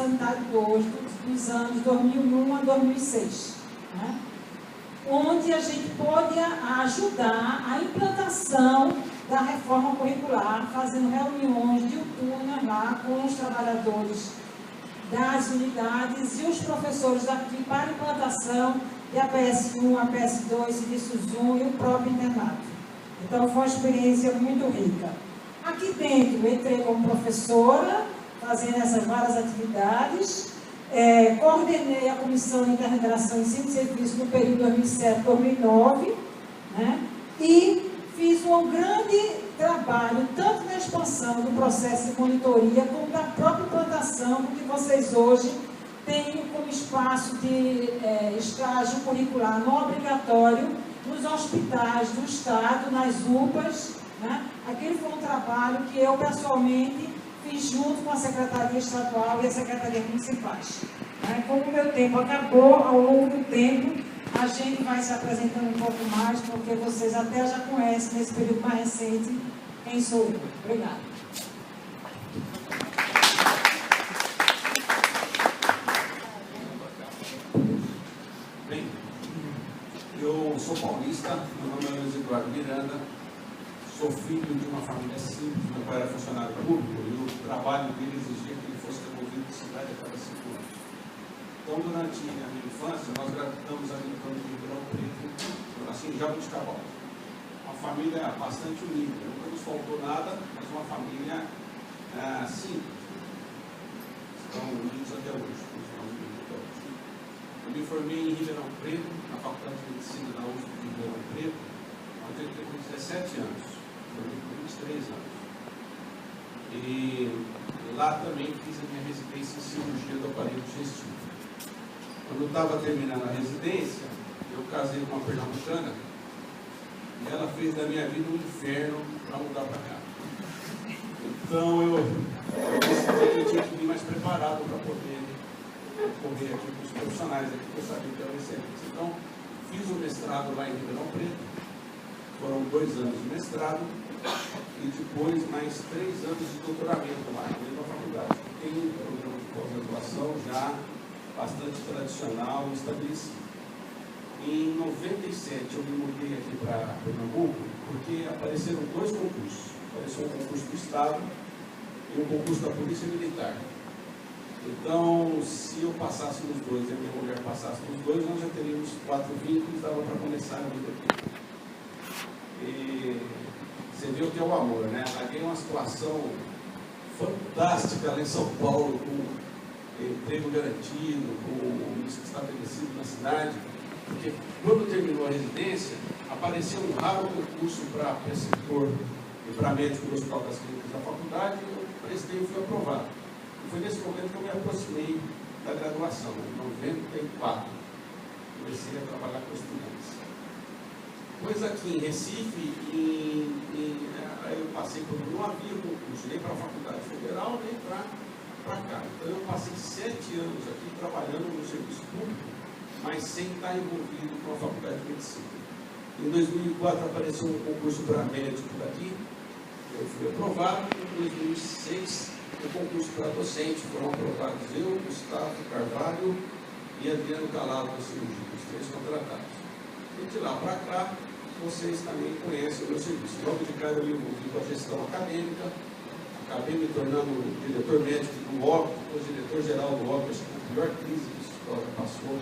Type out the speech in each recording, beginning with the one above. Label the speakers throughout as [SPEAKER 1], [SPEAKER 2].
[SPEAKER 1] Sanitário 2 dos anos 2001 a 2006, né? Onde a gente pode ajudar a implantação da reforma curricular, fazendo reuniões diuturnas lá com os trabalhadores das unidades e os professores daqui para a implantação de APS1, APS2, serviços 1 e o próprio internato. Então, foi uma experiência muito rica. Aqui dentro, entrei como professora, fazendo essas várias atividades, coordenei a Comissão de Integração e Ensino e Serviço no período 2007-2009, né? E fiz um grande trabalho, tanto na expansão do processo de monitoria, como da própria implantação do que vocês hoje têm como espaço de estágio curricular não obrigatório nos hospitais do Estado, nas UPAs, né? Aquele foi um trabalho que eu, pessoalmente, fiz junto com a Secretaria Estadual e a Secretaria Municipais. Né? Como o meu tempo acabou, ao longo do tempo, a gente vai se apresentando um pouco mais, porque vocês até já conhecem, nesse período mais recente, quem sou eu. Obrigada.
[SPEAKER 2] Bem, eu sou paulista, meu nome é Luiz Eduardo Miranda, sou filho de uma família simples, meu pai era funcionário público e o trabalho dele exigia que ele fosse devolvido de cidade a cada 5 anos. Então, durante a minha infância, nós gravitamos ali no plano de Ribeirão Preto, assim, Jabuticabal. Uma família bastante unida, nunca nos faltou nada, mas uma família simples. Estão unidos até hoje. Eu me formei em Ribeirão Preto, na Faculdade de Medicina da USP de Ribeirão Preto, onde eu tenho 17 anos, formei com 23 anos. E lá também fiz a minha residência em cirurgia do aparelho digestivo. Quando eu estava terminando a residência, eu casei com uma pernambucana e ela fez da minha vida um inferno para mudar para cá. Então eu decidi que eu tinha que vir mais preparado para poder correr aqui com os profissionais aqui, que eu sabia que eram excelentes. Então, fiz o mestrado lá em Ribeirão Preto, foram 2 anos de mestrado e depois mais 3 anos de doutoramento lá na mesma faculdade. Tem um programa de pós-graduação já bastante tradicional e estabelecido. Em 97 eu me mudei aqui para Pernambuco porque apareceram 2 concursos. Apareceu um concurso do Estado e um concurso da Polícia Militar. Então, se eu passasse nos 2 e a minha mulher passasse nos 2, nós já teríamos 4 vínculos, dava para começar a vida aqui. E você vê o que é o amor, né? Larguei uma situação fantástica lá em São Paulo, com emprego garantido, com isso estabelecido na cidade, porque quando terminou a residência, apareceu um raro concurso para preceptor e para médico do Hospital das Clínicas da faculdade, e eu prestei e fui aprovado. E foi nesse momento que eu me aproximei da graduação, em 94. Comecei a trabalhar com estudantes. Depois aqui em Recife, eu passei por... Não havia concurso, nem para a Faculdade Federal, nem para cá. Então eu passei 7 anos aqui trabalhando no serviço público, mas sem estar envolvido com a Faculdade de Medicina. Em 2004 apareceu um concurso para médico daqui, eu fui aprovado. Em 2006, o concurso para docente, foram aprovados eu, Gustavo Carvalho e Adriano Calado da cirurgia, os 3 contratados. E de lá para cá, vocês também conhecem o meu serviço. Logo de cara eu me envolvi com a gestão acadêmica, acabei me tornando diretor médico do OP, depois diretor-geral do OP, acho que a pior crise que a escola já passou.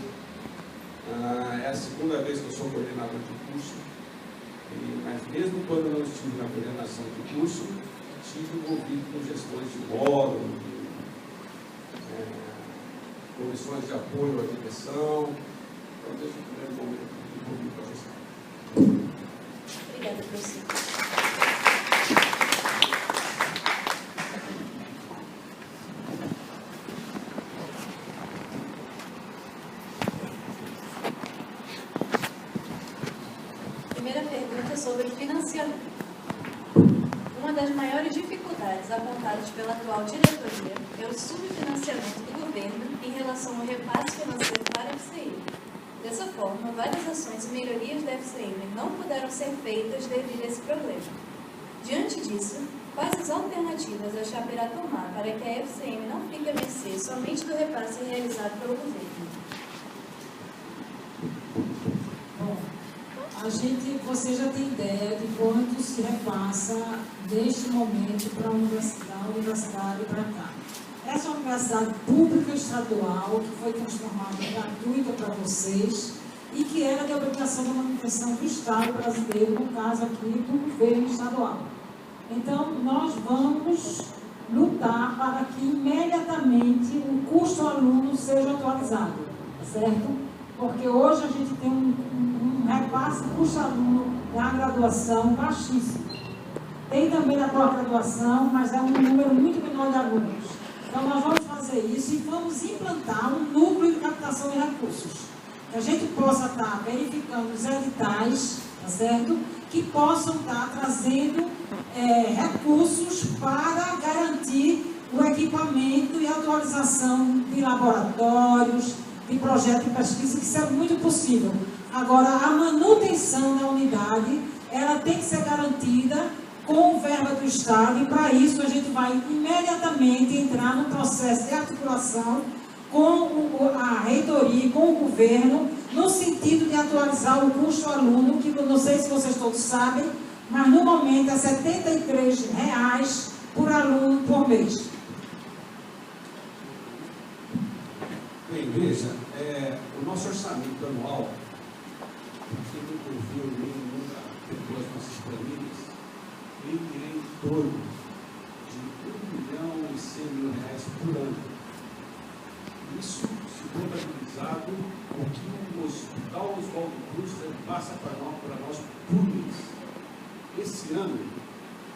[SPEAKER 2] É a segunda vez que eu sou coordenador de curso, mas mesmo quando eu não estive na coordenação do curso, estive envolvido com gestões de módulo, comissões de apoio à direção. Então, desde o primeiro momento, envolvido com a gestão.
[SPEAKER 3] Obrigada, professor. Primeira pergunta sobre financiamento. Uma das maiores dificuldades apontadas pela atual diretoria é o subfinanciamento do governo em relação ao repasse financeiro para a FCM. Dessa forma, várias ações e melhorias da FCM não puderam ser feitas devido a esse problema. Diante disso, quais as alternativas a Chapa irá tomar para que a FCM não fique a mercê somente do repasse realizado pelo governo?
[SPEAKER 1] Bom, você já tem ideia de quanto se repassa neste momento para a universidade para cá. Essa é uma universidade pública estadual que foi transformada gratuita para vocês e que era de obrigação da manutenção do Estado brasileiro, no caso aqui do governo estadual. Então, nós vamos lutar para que imediatamente o custo aluno seja atualizado, certo? Porque hoje a gente tem um repasse custo aluno da graduação baixíssimo. Tem também da pós-graduação, mas é um número muito menor de alunos. Então, nós vamos fazer isso e vamos implantar um núcleo de captação de recursos. Que a gente possa estar verificando os editais, tá certo? Que possam estar trazendo recursos para garantir o equipamento e a atualização de laboratórios, de projetos de pesquisa, que isso é muito possível. Agora, a manutenção da unidade, ela tem que ser garantida com verba do Estado, e para isso a gente vai imediatamente entrar no processo de articulação com a reitoria, com o governo, no sentido de atualizar o custo aluno, que eu não sei se vocês todos sabem, mas no momento é R$ 73 por aluno por mês.
[SPEAKER 2] Bem, veja, o nosso orçamento anual, quem nunca ouviu, nem nunca pegou as nossas planilhas, ele é em torno de R$ 1.100.000 por ano. Isso, se contabilizado, o que o Hospital Oswaldo Cruz passa para nós por mês. Esse ano,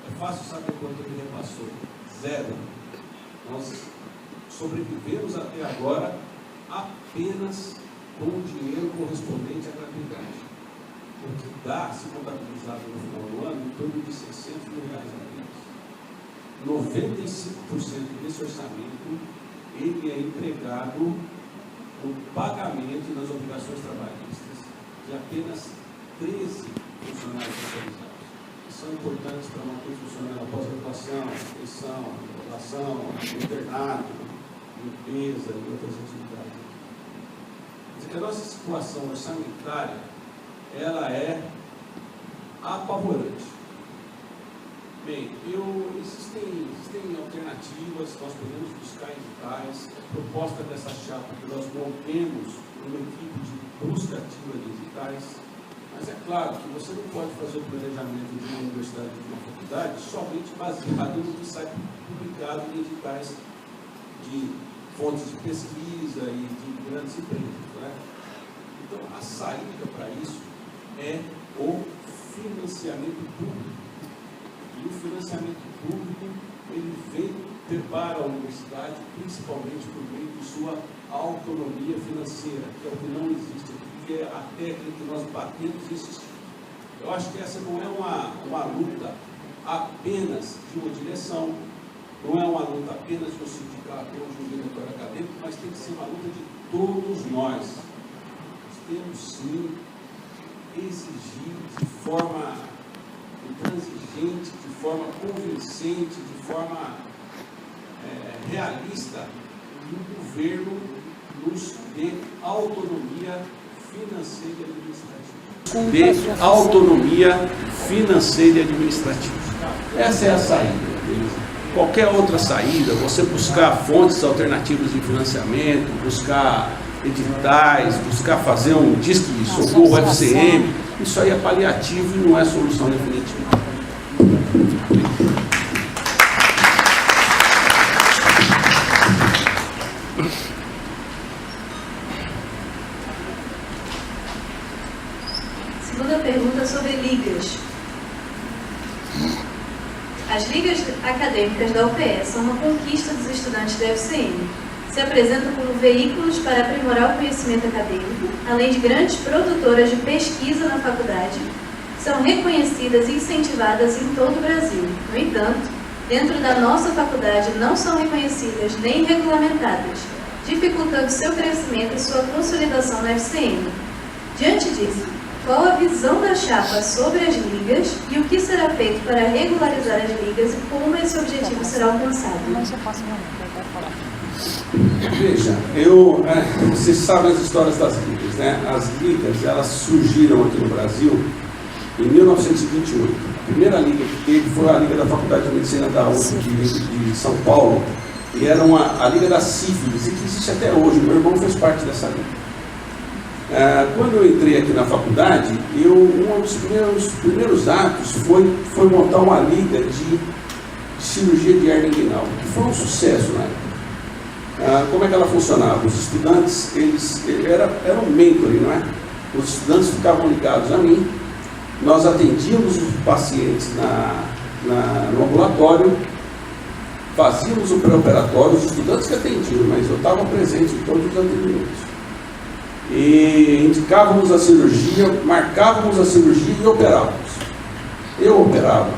[SPEAKER 2] é fácil saber quanto ele repassou. 0. Nós sobrevivemos até agora apenas com o dinheiro correspondente à gratuidade. O que dá, se contabilizado no final do ano, em torno de R$ 600.000 apenas. 95% desse orçamento ele é empregado no pagamento das obrigações trabalhistas de apenas 13 funcionários terceirizados, que são importantes para manter funcionando a pós-graduação, extensão, graduação, internato, limpeza e outras atividades. Quer dizer que a nossa situação orçamentária, ela é apavorante. Bem, existem alternativas, nós podemos buscar editais. A proposta dessa chapa que nós montemos uma equipe de busca ativa de editais, mas é claro que você não pode fazer o planejamento de uma universidade, de uma faculdade, somente baseado no que sai publicado em editais de fontes de pesquisa e de grandes empresas, né? Então, a saída para isso é o financiamento público. E o financiamento público, ele vem para a universidade, principalmente por meio de sua autonomia financeira, que é o que não existe aqui, que é a técnica que nós batemos e insistimos. Eu acho que essa não é uma luta apenas de uma direção, não é uma luta apenas de um sindicato ou de um diretor acadêmico, mas tem que ser uma luta de todos nós. Nós temos sim exigir de forma intransigente, de forma convincente, de forma realista, que o governo nos dê autonomia financeira e administrativa. Dê autonomia financeira e administrativa. Essa é a saída. Qualquer outra saída, você buscar fontes alternativas de financiamento, buscar editais, buscar fazer um disque de socorro, FCM, isso aí é paliativo e não é solução definitiva.
[SPEAKER 3] Segunda pergunta sobre ligas. As ligas acadêmicas da UPE são uma conquista dos estudantes da FCM. Se apresentam como veículos para aprimorar o conhecimento acadêmico, além de grandes produtoras de pesquisa na faculdade, são reconhecidas e incentivadas em todo o Brasil. No entanto, dentro da nossa faculdade não são reconhecidas nem regulamentadas, dificultando seu crescimento e sua consolidação na FCM. Diante disso, Qual a visão da chapa sobre as ligas e o que será feito para regularizar as ligas e como esse objetivo será alcançado?
[SPEAKER 2] Veja, vocês sabem as histórias das ligas, né? As ligas, elas surgiram aqui no Brasil em 1928. A primeira liga que teve foi a Liga da Faculdade de Medicina da USP de São Paulo, e era a Liga da Sífilis, e que existe até hoje. Meu irmão fez parte dessa liga. Quando eu entrei aqui na faculdade, um dos primeiros atos foi montar uma liga de cirurgia de hernia inguinal, que foi um sucesso na época. Como é que ela funcionava? Os estudantes, era um mentoring, não é? Os estudantes ficavam ligados a mim, nós atendíamos os pacientes no ambulatório, fazíamos o pré-operatório, os estudantes que atendiam, mas eu estava presente em todos os atendimentos. E indicávamos a cirurgia, marcávamos a cirurgia e operávamos. Eu operava,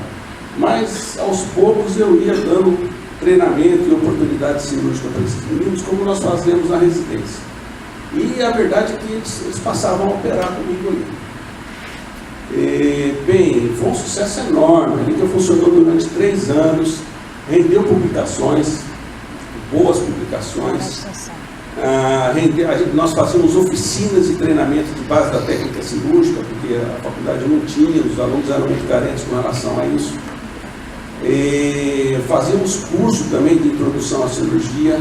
[SPEAKER 2] mas aos poucos eu ia dando treinamento e oportunidade cirúrgica para esses meninos, como nós fazemos na residência. E a verdade é que eles passavam a operar comigo ali. Bem, foi um sucesso enorme. A liga funcionou durante 3 anos, rendeu publicações, boas publicações. Nós fazíamos oficinas de treinamento de base da técnica cirúrgica, porque a faculdade não tinha, os alunos eram muito carentes com relação a isso. Fazíamos curso também de introdução à cirurgia.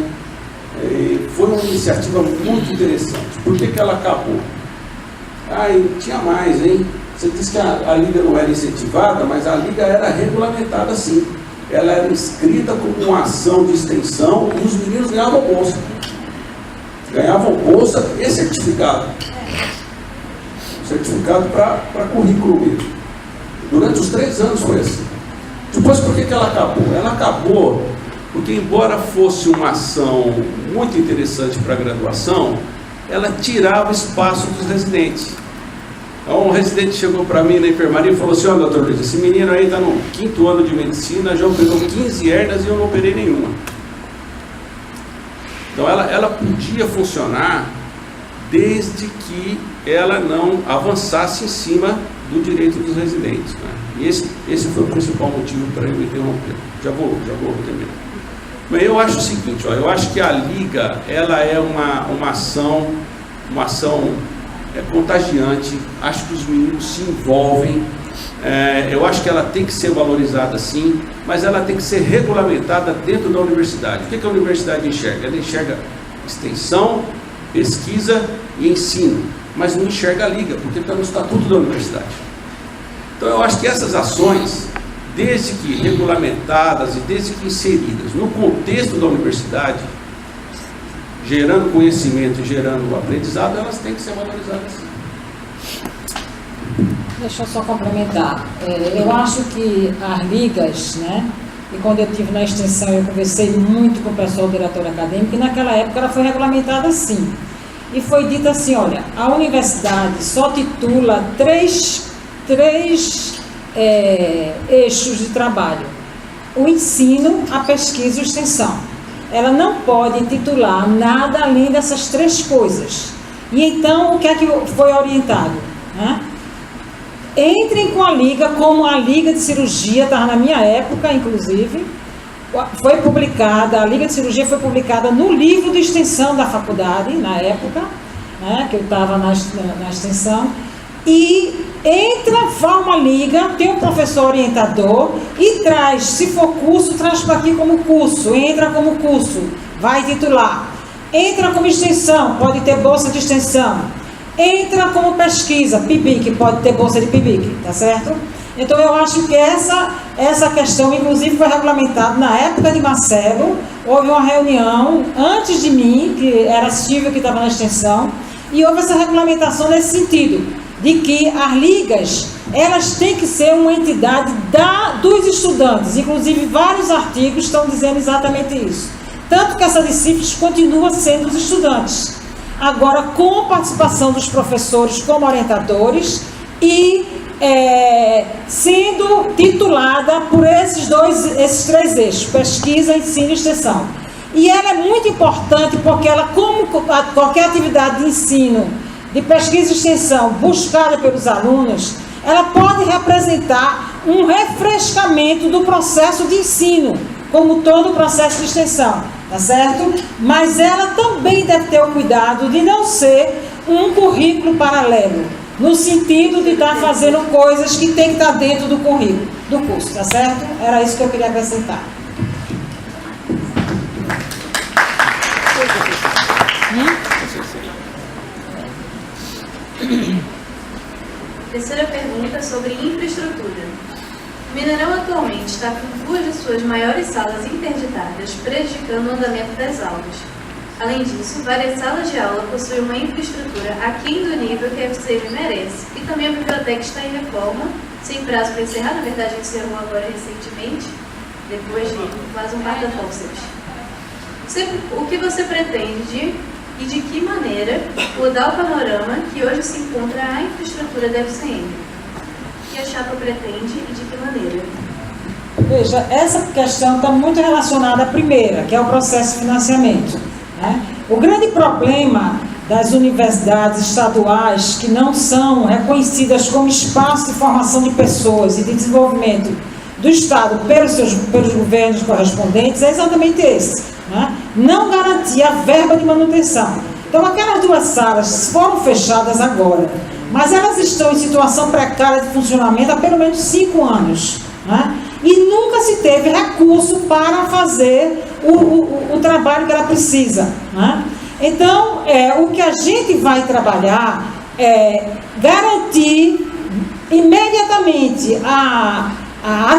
[SPEAKER 2] Foi uma iniciativa muito interessante. Por que ela acabou? Tinha mais, hein? Você disse que a liga não era incentivada, mas a liga era regulamentada sim. Ela era inscrita como uma ação de extensão e os meninos ganhavam bolsa. Ganhavam bolsa e certificado. Certificado para currículo mesmo. Durante os 3 anos foi assim. Depois, por que ela acabou? Ela acabou porque, embora fosse uma ação muito interessante para a graduação, ela tirava espaço dos residentes. Então, um residente chegou para mim na enfermaria e falou assim: ó, doutor Luiz, esse menino aí está no 5º ano de medicina, já operou 15 hérnias e eu não operei nenhuma. Então, ela podia funcionar desde que ela não avançasse em cima do direito dos residentes, né? E esse foi o principal motivo para eu interromper. Já vou terminar. Mas eu acho o seguinte, eu acho que a liga, ela é uma ação contagiante. Acho que os meninos se envolvem. Eu acho que ela tem que ser valorizada sim, mas ela tem que ser regulamentada dentro da universidade. O que a universidade enxerga? Ela enxerga extensão, pesquisa e ensino, mas não enxerga a liga, porque está no estatuto da universidade. Então eu acho que essas ações, desde que regulamentadas e desde que inseridas no contexto da universidade, gerando conhecimento e gerando aprendizado, elas têm que ser valorizadas sim.
[SPEAKER 1] Deixa eu só complementar. Eu acho que as ligas, né? E quando eu estive na extensão, eu conversei muito com o pessoal do diretor acadêmico, e naquela época ela foi regulamentada assim. E foi dito assim: olha, a universidade só titula três eixos de trabalho: o ensino, a pesquisa e a extensão. Ela não pode titular nada além dessas 3 coisas. E então, o que é que foi orientado? Né? Entrem com a liga, como a Liga de Cirurgia, estava na minha época, inclusive, foi publicada, a Liga de Cirurgia foi publicada no livro de extensão da faculdade, na época, né, que eu estava na extensão, e entra, forma a liga, tem um professor orientador e traz, se for curso, traz para aqui como curso, entra como curso, vai titular. Entra como extensão, pode ter bolsa de extensão. Entra como pesquisa, PIBIC, pode ter bolsa de PIBIC, tá certo? Então eu acho que essa questão, inclusive, foi regulamentada na época de Marcelo. Houve uma reunião antes de mim, que era a Silvia que estava na extensão, e houve essa regulamentação nesse sentido, de que as ligas, elas têm que ser uma entidade dos estudantes. Inclusive, vários artigos estão dizendo exatamente isso. Tanto que essa disciplina continua sendo dos estudantes. Agora, com participação dos professores como orientadores e sendo titulada por esses 3 eixos: pesquisa, ensino e extensão. E ela é muito importante porque ela, como qualquer atividade de ensino de pesquisa e extensão buscada pelos alunos, ela pode representar um refrescamento do processo de ensino, como todo o processo de extensão, tá certo? Mas ela também deve ter o cuidado de não ser um currículo paralelo, no sentido de estar fazendo coisas que tem que estar dentro do currículo, do curso, tá certo? Era isso que eu queria acrescentar.
[SPEAKER 3] Terceira pergunta sobre infraestrutura. Mineirão atualmente está com 2 de suas maiores salas interditadas, prejudicando o andamento das aulas. Além disso, várias salas de aula possuem uma infraestrutura aquém do nível que a FCM merece, e também a biblioteca está em reforma, sem prazo para encerrar. Na verdade, a gente encerrou agora recentemente, depois de quase um par da forceps. O que você pretende e de que maneira mudar o panorama que hoje se encontra a infraestrutura da FCM? O que a chapa pretende e de que maneira?
[SPEAKER 1] Veja, essa questão está muito relacionada à primeira, que é o processo de financiamento, né? O grande problema das universidades estaduais que não são reconhecidas como espaço de formação de pessoas e de desenvolvimento do Estado pelos governos correspondentes é exatamente esse, né? Não garantir a verba de manutenção. Então, aquelas 2 salas foram fechadas agora, mas elas estão em situação precária de funcionamento há pelo menos 5 anos, né? E nunca se teve recurso para fazer o trabalho que ela precisa, né? Então, o que a gente vai trabalhar é garantir imediatamente a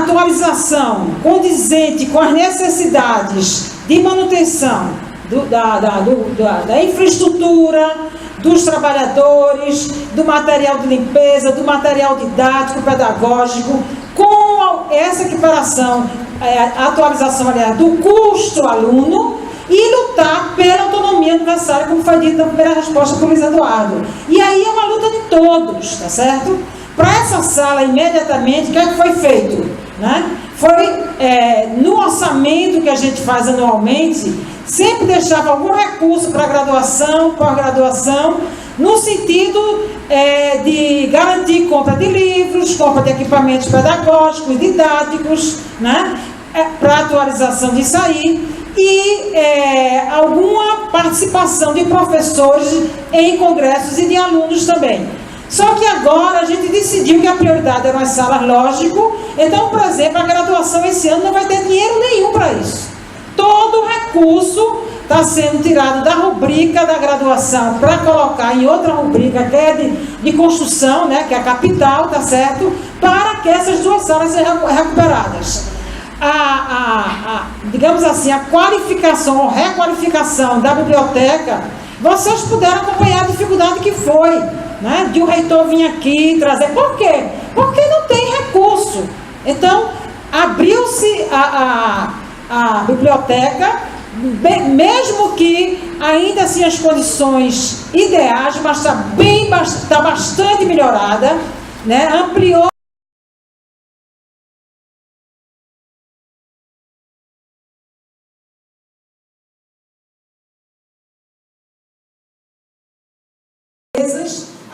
[SPEAKER 1] atualização condizente com as necessidades de manutenção da infraestrutura, dos trabalhadores, do material de limpeza, do material didático, pedagógico, com essa equiparação, a atualização, aliás, do custo aluno, e lutar pela autonomia necessária, como foi dito na primeira resposta por Luiz Eduardo. E aí é uma luta de todos, tá certo? Para essa sala, imediatamente, o que é que foi feito? Né? Foi, no orçamento que a gente faz anualmente, sempre deixava algum recurso para graduação, pós-graduação, no sentido de garantir compra de livros, compra de equipamentos pedagógicos, didáticos, né? Para atualização disso aí, e alguma participação de professores em congressos e de alunos também. Só que agora a gente decidiu que a prioridade eram as salas, lógico. Então, por exemplo, a graduação esse ano não vai ter dinheiro nenhum para isso. Todo o recurso está sendo tirado da rubrica da graduação para colocar em outra rubrica, que é de construção, né, que é a capital, tá certo? Para que essas 2 salas sejam recuperadas. Digamos assim, a qualificação ou requalificação da biblioteca, vocês puderam acompanhar a dificuldade que foi, né, de o reitor vir aqui trazer. Por quê? Porque não tem recurso. Então, abriu-se a biblioteca, mesmo que ainda assim as condições ideais, mas está bastante melhorada, né, ampliou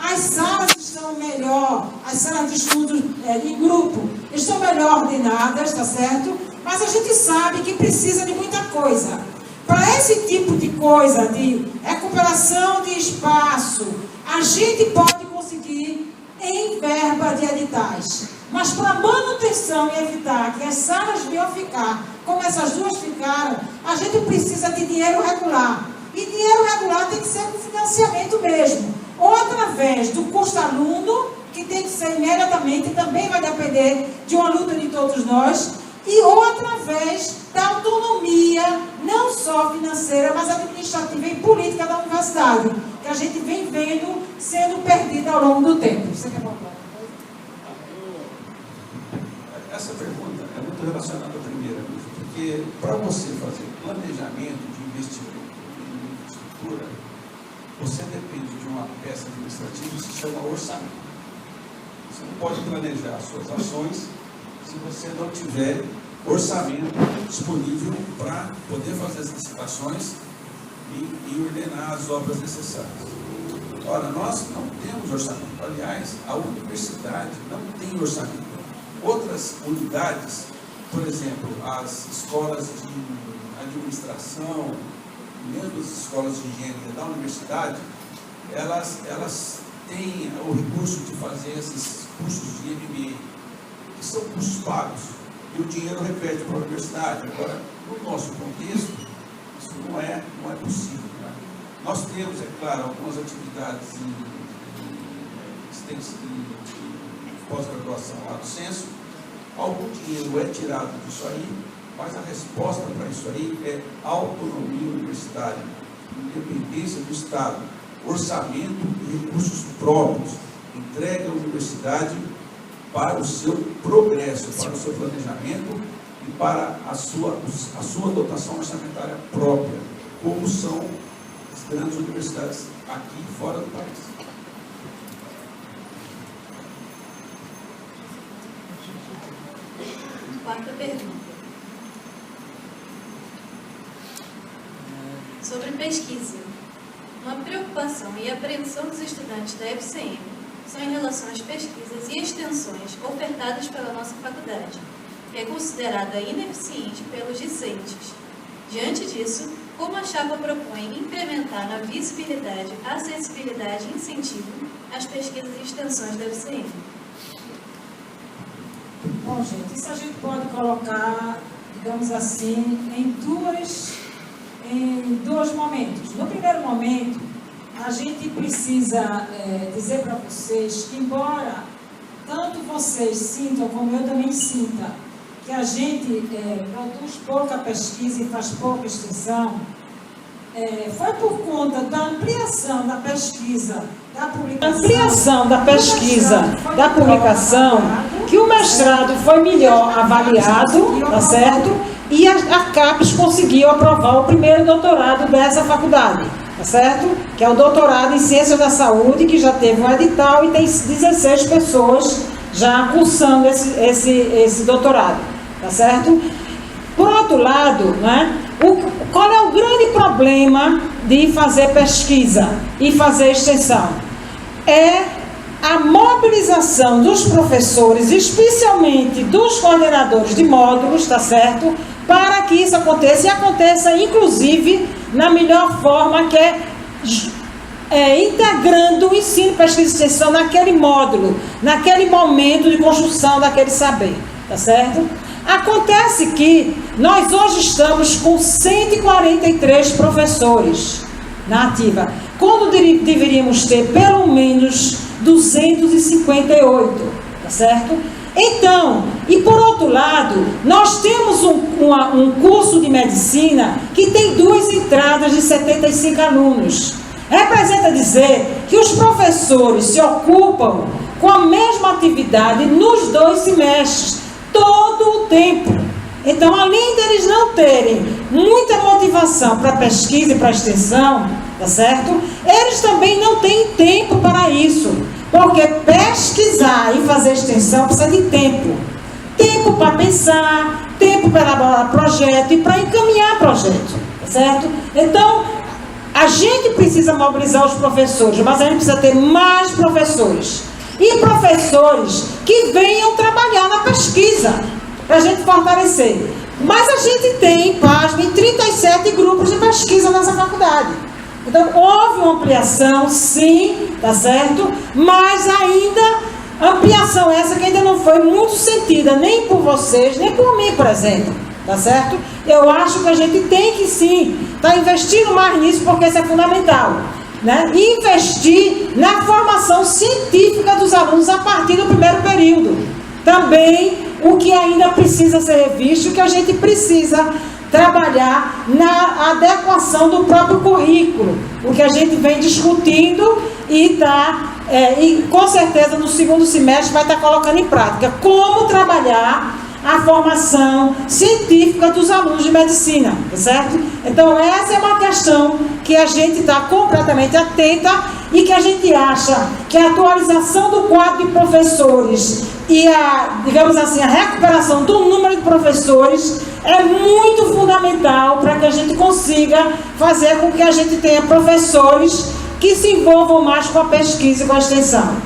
[SPEAKER 1] as salas estão melhor, as salas de estudo em grupo estão melhor ordenadas, tá certo? Mas a gente sabe que precisa de muita coisa. Para esse tipo de coisa, de recuperação de espaço, a gente pode conseguir em verba de editais. Mas para manutenção e evitar que as salas venham ficar como essas 2 ficaram, a gente precisa de dinheiro regular. E dinheiro regular tem que ser com financiamento mesmo. Ou através do custo aluno, que tem que ser imediatamente, também vai depender de uma luta de todos nós, ou através da autonomia, não só financeira, mas administrativa e política da universidade, que a gente vem vendo sendo perdida ao longo do tempo. Você quer falar?
[SPEAKER 2] Essa pergunta é muito relacionada à primeira, porque para você fazer planejamento de investimento em infraestrutura, você depende de uma peça administrativa que se chama orçamento. Você não pode planejar suas ações se você não tiver orçamento disponível para poder fazer as licitações e ordenar as obras necessárias. Ora, nós não temos orçamento. Aliás, a universidade não tem orçamento. Outras unidades, por exemplo, as escolas de administração, mesmo as escolas de engenharia da universidade, elas têm o recurso de fazer esses cursos de MBA, que são cursos pagos, e o dinheiro reverte para a universidade. Agora, no nosso contexto, isso não é possível. Né? Nós temos, é claro, algumas atividades de pós-graduação lá do censo, algum dinheiro é tirado disso aí, mas a resposta para isso aí é autonomia universitária, independência do Estado, orçamento e recursos próprios, entregue à universidade para o seu progresso, para o seu planejamento e para a sua dotação orçamentária própria, como são as grandes universidades aqui e fora do país.
[SPEAKER 3] Quarta pergunta. Sobre pesquisa. Uma preocupação e apreensão dos estudantes da FCM são em relação às pesquisas e extensões ofertadas pela nossa faculdade, que é considerada ineficiente pelos discentes. Diante disso, como a chapa propõe incrementar na visibilidade, acessibilidade e incentivo às pesquisas e extensões da FCM?
[SPEAKER 1] Bom, gente, isso a gente pode colocar, digamos assim, em dois momentos. No primeiro momento, a gente precisa dizer para vocês que, embora tanto vocês sintam como eu também sinta, que a gente produz pouca pesquisa e faz pouca extensão, foi por conta da ampliação da pesquisa, da publicação, que o mestrado foi melhor avaliado, tá certo? E a CAPES conseguiu aprovar o primeiro doutorado dessa faculdade, tá certo? Que é o doutorado em Ciências da Saúde, que já teve um edital e tem 16 pessoas já cursando esse doutorado, tá certo? Por outro lado, né, qual é o grande problema de fazer pesquisa e fazer extensão? É a mobilização dos professores, especialmente dos coordenadores de módulos, tá certo? Para que isso aconteça, e aconteça, inclusive, na melhor forma, que é integrando o ensino, pesquisa e extensão naquele módulo, naquele momento de construção daquele saber, tá certo? Acontece que nós hoje estamos com 143 professores na ativa, quando deveríamos ter pelo menos 258, tá certo? Então, e por outro lado, nós temos um curso de medicina que tem 2 entradas de 75 alunos. Representa dizer que os professores se ocupam com a mesma atividade nos 2 semestres, todo o tempo. Então, além deles não terem muita motivação para pesquisa e para extensão, tá certo? Eles também não têm tempo para isso, porque pesquisar e fazer extensão precisa de tempo. Tempo para pensar, tempo para elaborar projeto e para encaminhar projeto, tá certo? Então, a gente precisa mobilizar os professores, mas a gente precisa ter mais professores. E professores que venham trabalhar na pesquisa, para a gente fortalecer. Mas a gente tem, pasmem, 37 grupos de pesquisa nessa faculdade. Então, houve uma ampliação, sim, tá certo? Mas ainda, ampliação essa que ainda não foi muito sentida, nem por vocês, nem por mim, por exemplo, tá certo? Eu acho que a gente tem que, sim, estar investindo mais nisso, porque isso é fundamental. Né? Investir na formação científica dos alunos a partir do primeiro período. Também o que ainda precisa ser revisto, que a gente precisa trabalhar na adequação do próprio currículo, o que a gente vem discutindo e com certeza no segundo semestre vai estar colocando em prática como trabalhar a formação científica dos alunos de medicina, tá certo? Então essa é uma questão que a gente está completamente atenta e que a gente acha que a atualização do quadro de professores e digamos assim, a recuperação do número de professores é muito fundamental para que a gente consiga fazer com que a gente tenha professores que se envolvam mais com a pesquisa e com a extensão.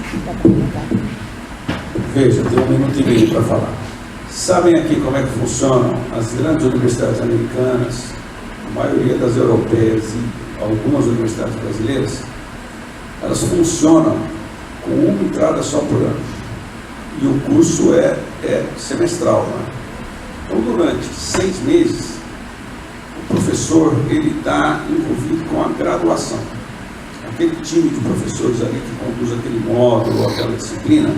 [SPEAKER 2] Veja, tem 1 minuto e meio para falar. Sabem aqui como é que funcionam as grandes universidades americanas, a maioria das europeias e algumas universidades brasileiras? Elas funcionam com uma entrada só por ano. E o curso é semestral, né? Então, durante 6 meses, o professor está envolvido com a graduação. Aquele time de professores ali que conduz aquele módulo ou aquela disciplina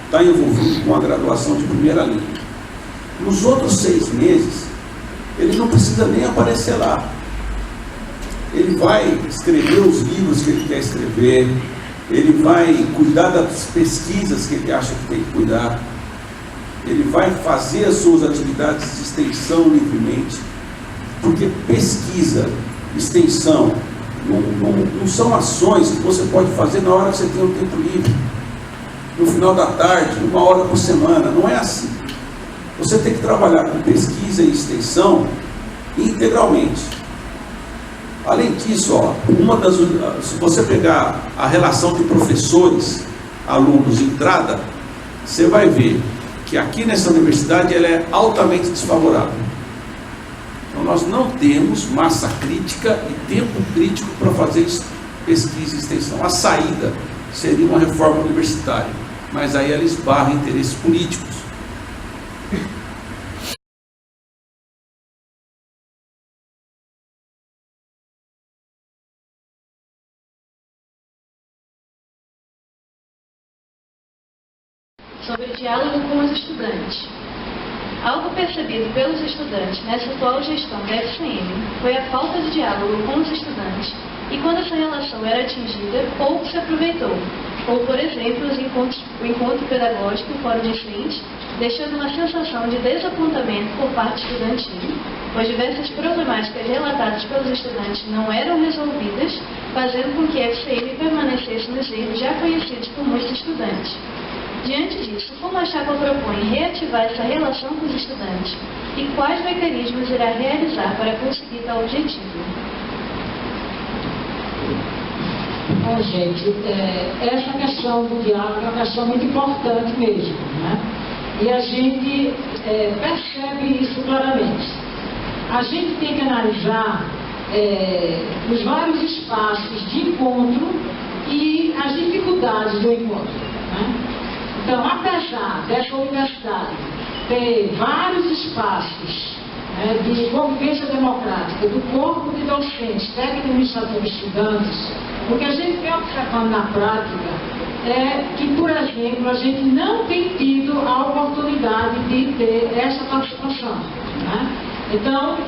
[SPEAKER 2] está envolvido com a graduação de primeira linha. Nos outros 6 meses, ele não precisa nem aparecer lá. Ele vai escrever os livros que ele quer escrever, ele vai cuidar das pesquisas que ele acha que tem que cuidar, ele vai fazer as suas atividades de extensão livremente, porque pesquisa, extensão, não são ações que você pode fazer na hora que você tem o tempo livre, no final da tarde, 1 hora por semana. Não é assim. Você tem que trabalhar com pesquisa e extensão integralmente. Além disso, se você pegar a relação de professores, alunos, entrada, você vai ver que aqui nessa universidade ela é altamente desfavorável. Então nós não temos massa crítica e tempo crítico para fazer pesquisa e extensão. A saída seria uma reforma universitária, mas aí ela esbarra interesses políticos.
[SPEAKER 3] Sobre diálogo com os estudantes. Algo percebido pelos estudantes nessa atual gestão da FCM foi a falta de diálogo com os estudantes, e quando essa relação era atingida, pouco se aproveitou. Ou, por exemplo, o encontro pedagógico fora discente, deixando uma sensação de desapontamento por parte estudantil, pois diversas problemáticas relatadas pelos estudantes não eram resolvidas, fazendo com que a FCM permanecesse nos erros já conhecidos por muitos estudantes. Diante disso, como a chapa propõe reativar essa relação com os estudantes e quais mecanismos irá realizar para conseguir tal objetivo?
[SPEAKER 1] Bom, gente, essa questão do diálogo é uma questão muito importante mesmo, né? E a gente percebe isso claramente. A gente tem que analisar os vários espaços de encontro e as dificuldades do encontro, né? Então, apesar dessa universidade ter vários espaços de convivência democrática do corpo de docentes, técnico administrativo e estudantes, o que a gente vem observando na prática é que, por exemplo, a gente não tem tido a oportunidade de ter essa participação, né? Então,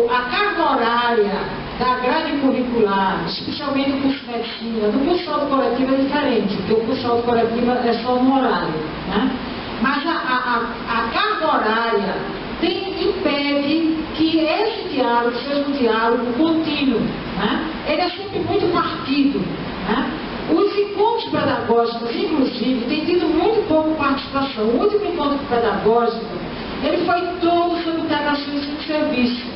[SPEAKER 1] a carga horária da grade curricular, especialmente do curso de medicina, do curso de saúde coletiva é diferente, porque o curso de saúde coletiva é só no horário, né? Mas a carga horária impede que esse diálogo seja um diálogo contínuo, né? Ele é sempre muito partido, né? Os encontros pedagógicos, inclusive, têm tido muito pouca participação. O último encontro pedagógico, ele foi todo sobre integrações de serviço.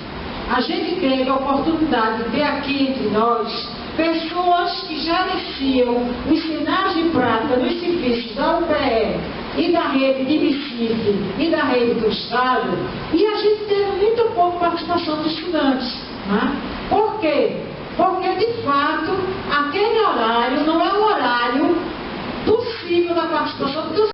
[SPEAKER 1] A gente teve a oportunidade de ter aqui entre nós pessoas que já iniciam os sinais de prática nos serviços da UPE e da rede de Recife e da rede do Estado, e a gente teve muito pouca participação dos estudantes, né? Por quê? Porque, de fato, aquele horário não é um horário possível da participação, porque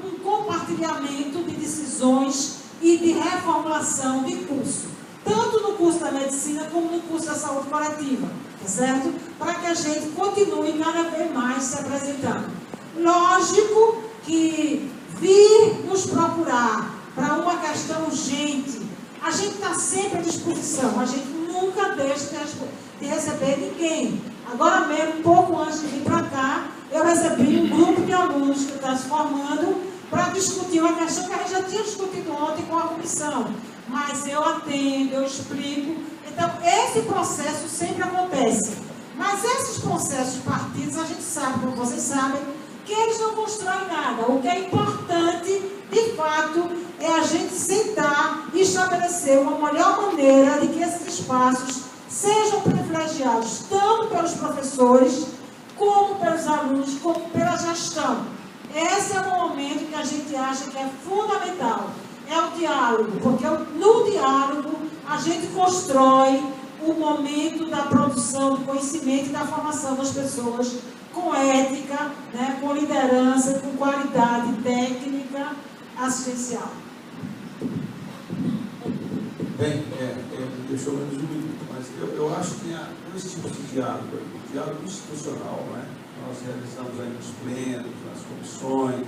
[SPEAKER 1] um compartilhamento de decisões e de reformulação de curso, tanto no curso da medicina como no curso da saúde coletiva, tá certo? Para que a gente continue cada vez mais se apresentando. Lógico que vir nos procurar para uma questão urgente, a gente está sempre à disposição, a gente nunca deixa de receber ninguém. Agora mesmo, pouco antes de vir para cá, eu recebi um grupo de alunos que está se formando para discutir uma questão que a gente já tinha discutido ontem com a comissão. Mas eu atendo, eu explico. Então, esse processo sempre acontece. Mas esses processos partidos, a gente sabe, como vocês sabem, que eles não constroem nada. O que é importante, de fato, é a gente sentar e estabelecer uma melhor maneira de que esses espaços sejam privilegiados tanto pelos professores, como pelos alunos, como pela gestão. Esse é o momento que a gente acha que é fundamental. É o diálogo, porque no diálogo a gente constrói o momento da produção do conhecimento e da formação das pessoas com ética, né, com liderança, com qualidade técnica assistencial.
[SPEAKER 2] Bem, deixou menos um minuto, mas eu acho que há dois tipos de diálogo. O diálogo institucional, né? Nós realizamos aí nos plenos, nas comissões,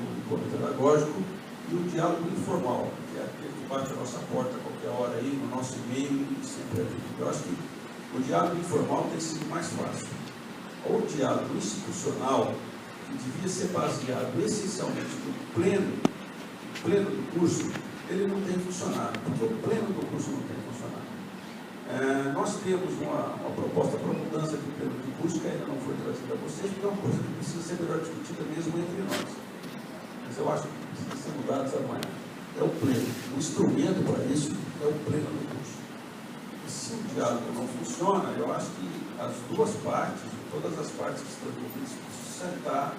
[SPEAKER 2] no corpo pedagógico, e o diálogo informal, que é aquele que bate a nossa porta a qualquer hora aí, no nosso e-mail, e sempre é. Eu acho que o diálogo informal tem sido mais fácil. O diálogo institucional, que devia ser baseado essencialmente no pleno do curso, ele não tem funcionado, porque o pleno do curso não tem funcionado. Nós temos uma proposta para mudança do pleno do curso, que ainda não foi trazida a vocês, porque é uma coisa que precisa ser melhor discutida mesmo entre nós. Mas eu acho que precisa ser mudado essa manhã. É o pleno. O instrumento para isso é o pleno do curso. E se o diálogo não funciona, eu acho que as duas partes, todas as partes que estão envolvidas, precisam sentar.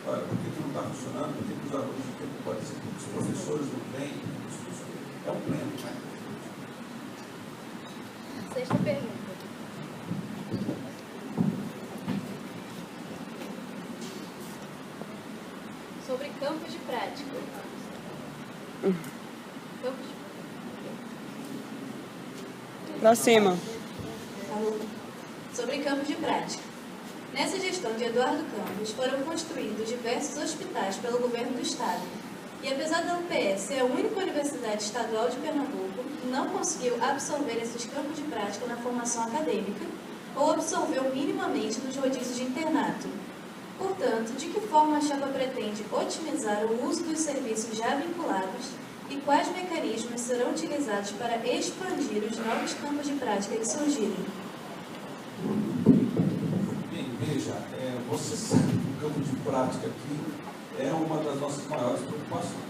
[SPEAKER 2] Olha, por que não está funcionando? Por que os alunos não têm participar? Por que os professores não têm? É o pleno. Né?
[SPEAKER 3] Sexta pergunta. Sobre campos de prática.
[SPEAKER 4] Pra cima.
[SPEAKER 3] Sobre campos de prática. Nessa gestão de Eduardo Campos, foram construídos diversos hospitais pelo governo do Estado. E apesar da UPS ser a única universidade estadual de Pernambuco, não conseguiu absorver esses campos de prática na formação acadêmica ou absorveu minimamente nos rodízios de internato. Portanto, de que forma a chapa pretende otimizar o uso dos serviços já vinculados e quais mecanismos serão utilizados para expandir os novos campos de prática que surgirem?
[SPEAKER 2] Bem, veja, você sabe que o campo de prática aqui é uma das nossas maiores preocupações.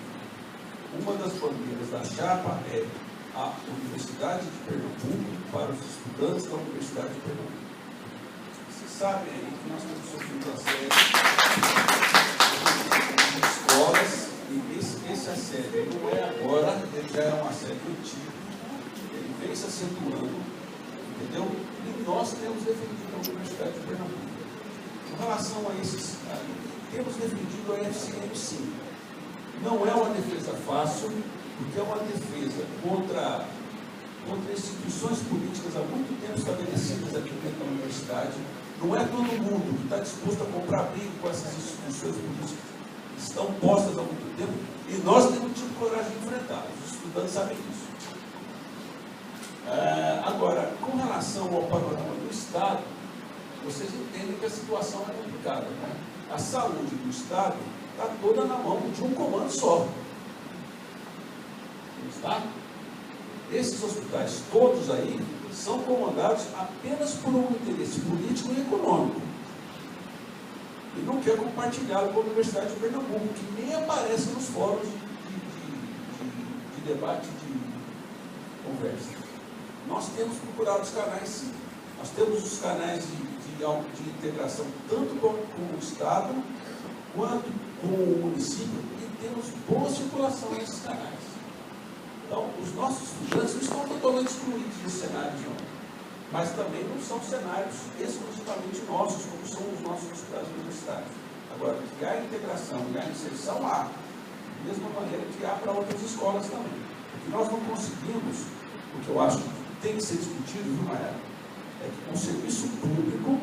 [SPEAKER 2] Uma das bandeiras da chapa é a Universidade de Pernambuco para os estudantes da Universidade de Pernambuco. Vocês sabem aí que nós temos sofrido assédio em escolas, e esse assédio não é agora, ele já é um assédio antigo, ele vem se acentuando, entendeu? E nós temos defendido a Universidade de Pernambuco. Com relação a esses, temos defendido a FCM sim. Não é uma defesa fácil, porque é uma defesa contra instituições políticas há muito tempo estabelecidas aqui dentro da universidade. Não é todo mundo que está disposto a comprar briga com essas instituições políticas que estão postas há muito tempo, e nós temos tido coragem de enfrentar. Os estudantes sabem disso. Agora, com relação ao panorama do Estado, vocês entendem que a situação é complicada, né? A saúde do Estado está toda na mão de um comando só. Está? Esses hospitais todos aí são comandados apenas por um interesse político e econômico. E não quer compartilhá-lo com a Universidade de Pernambuco, que nem aparece nos fóruns de debate, de conversa. Nós temos procurado os canais, sim. Nós temos os canais de integração tanto com o Estado quanto com o município, e temos boa circulação nesses canais. Então, os nossos estudantes não estão totalmente excluídos dos cenários, não. Mas também não são cenários exclusivamente nossos, como são os nossos hospitais universitários. Agora, que há integração e há inserção, há. Da mesma maneira que há para outras escolas também. O que nós não conseguimos, o que eu acho que tem que ser discutido, viu, Maera, é que com o serviço público,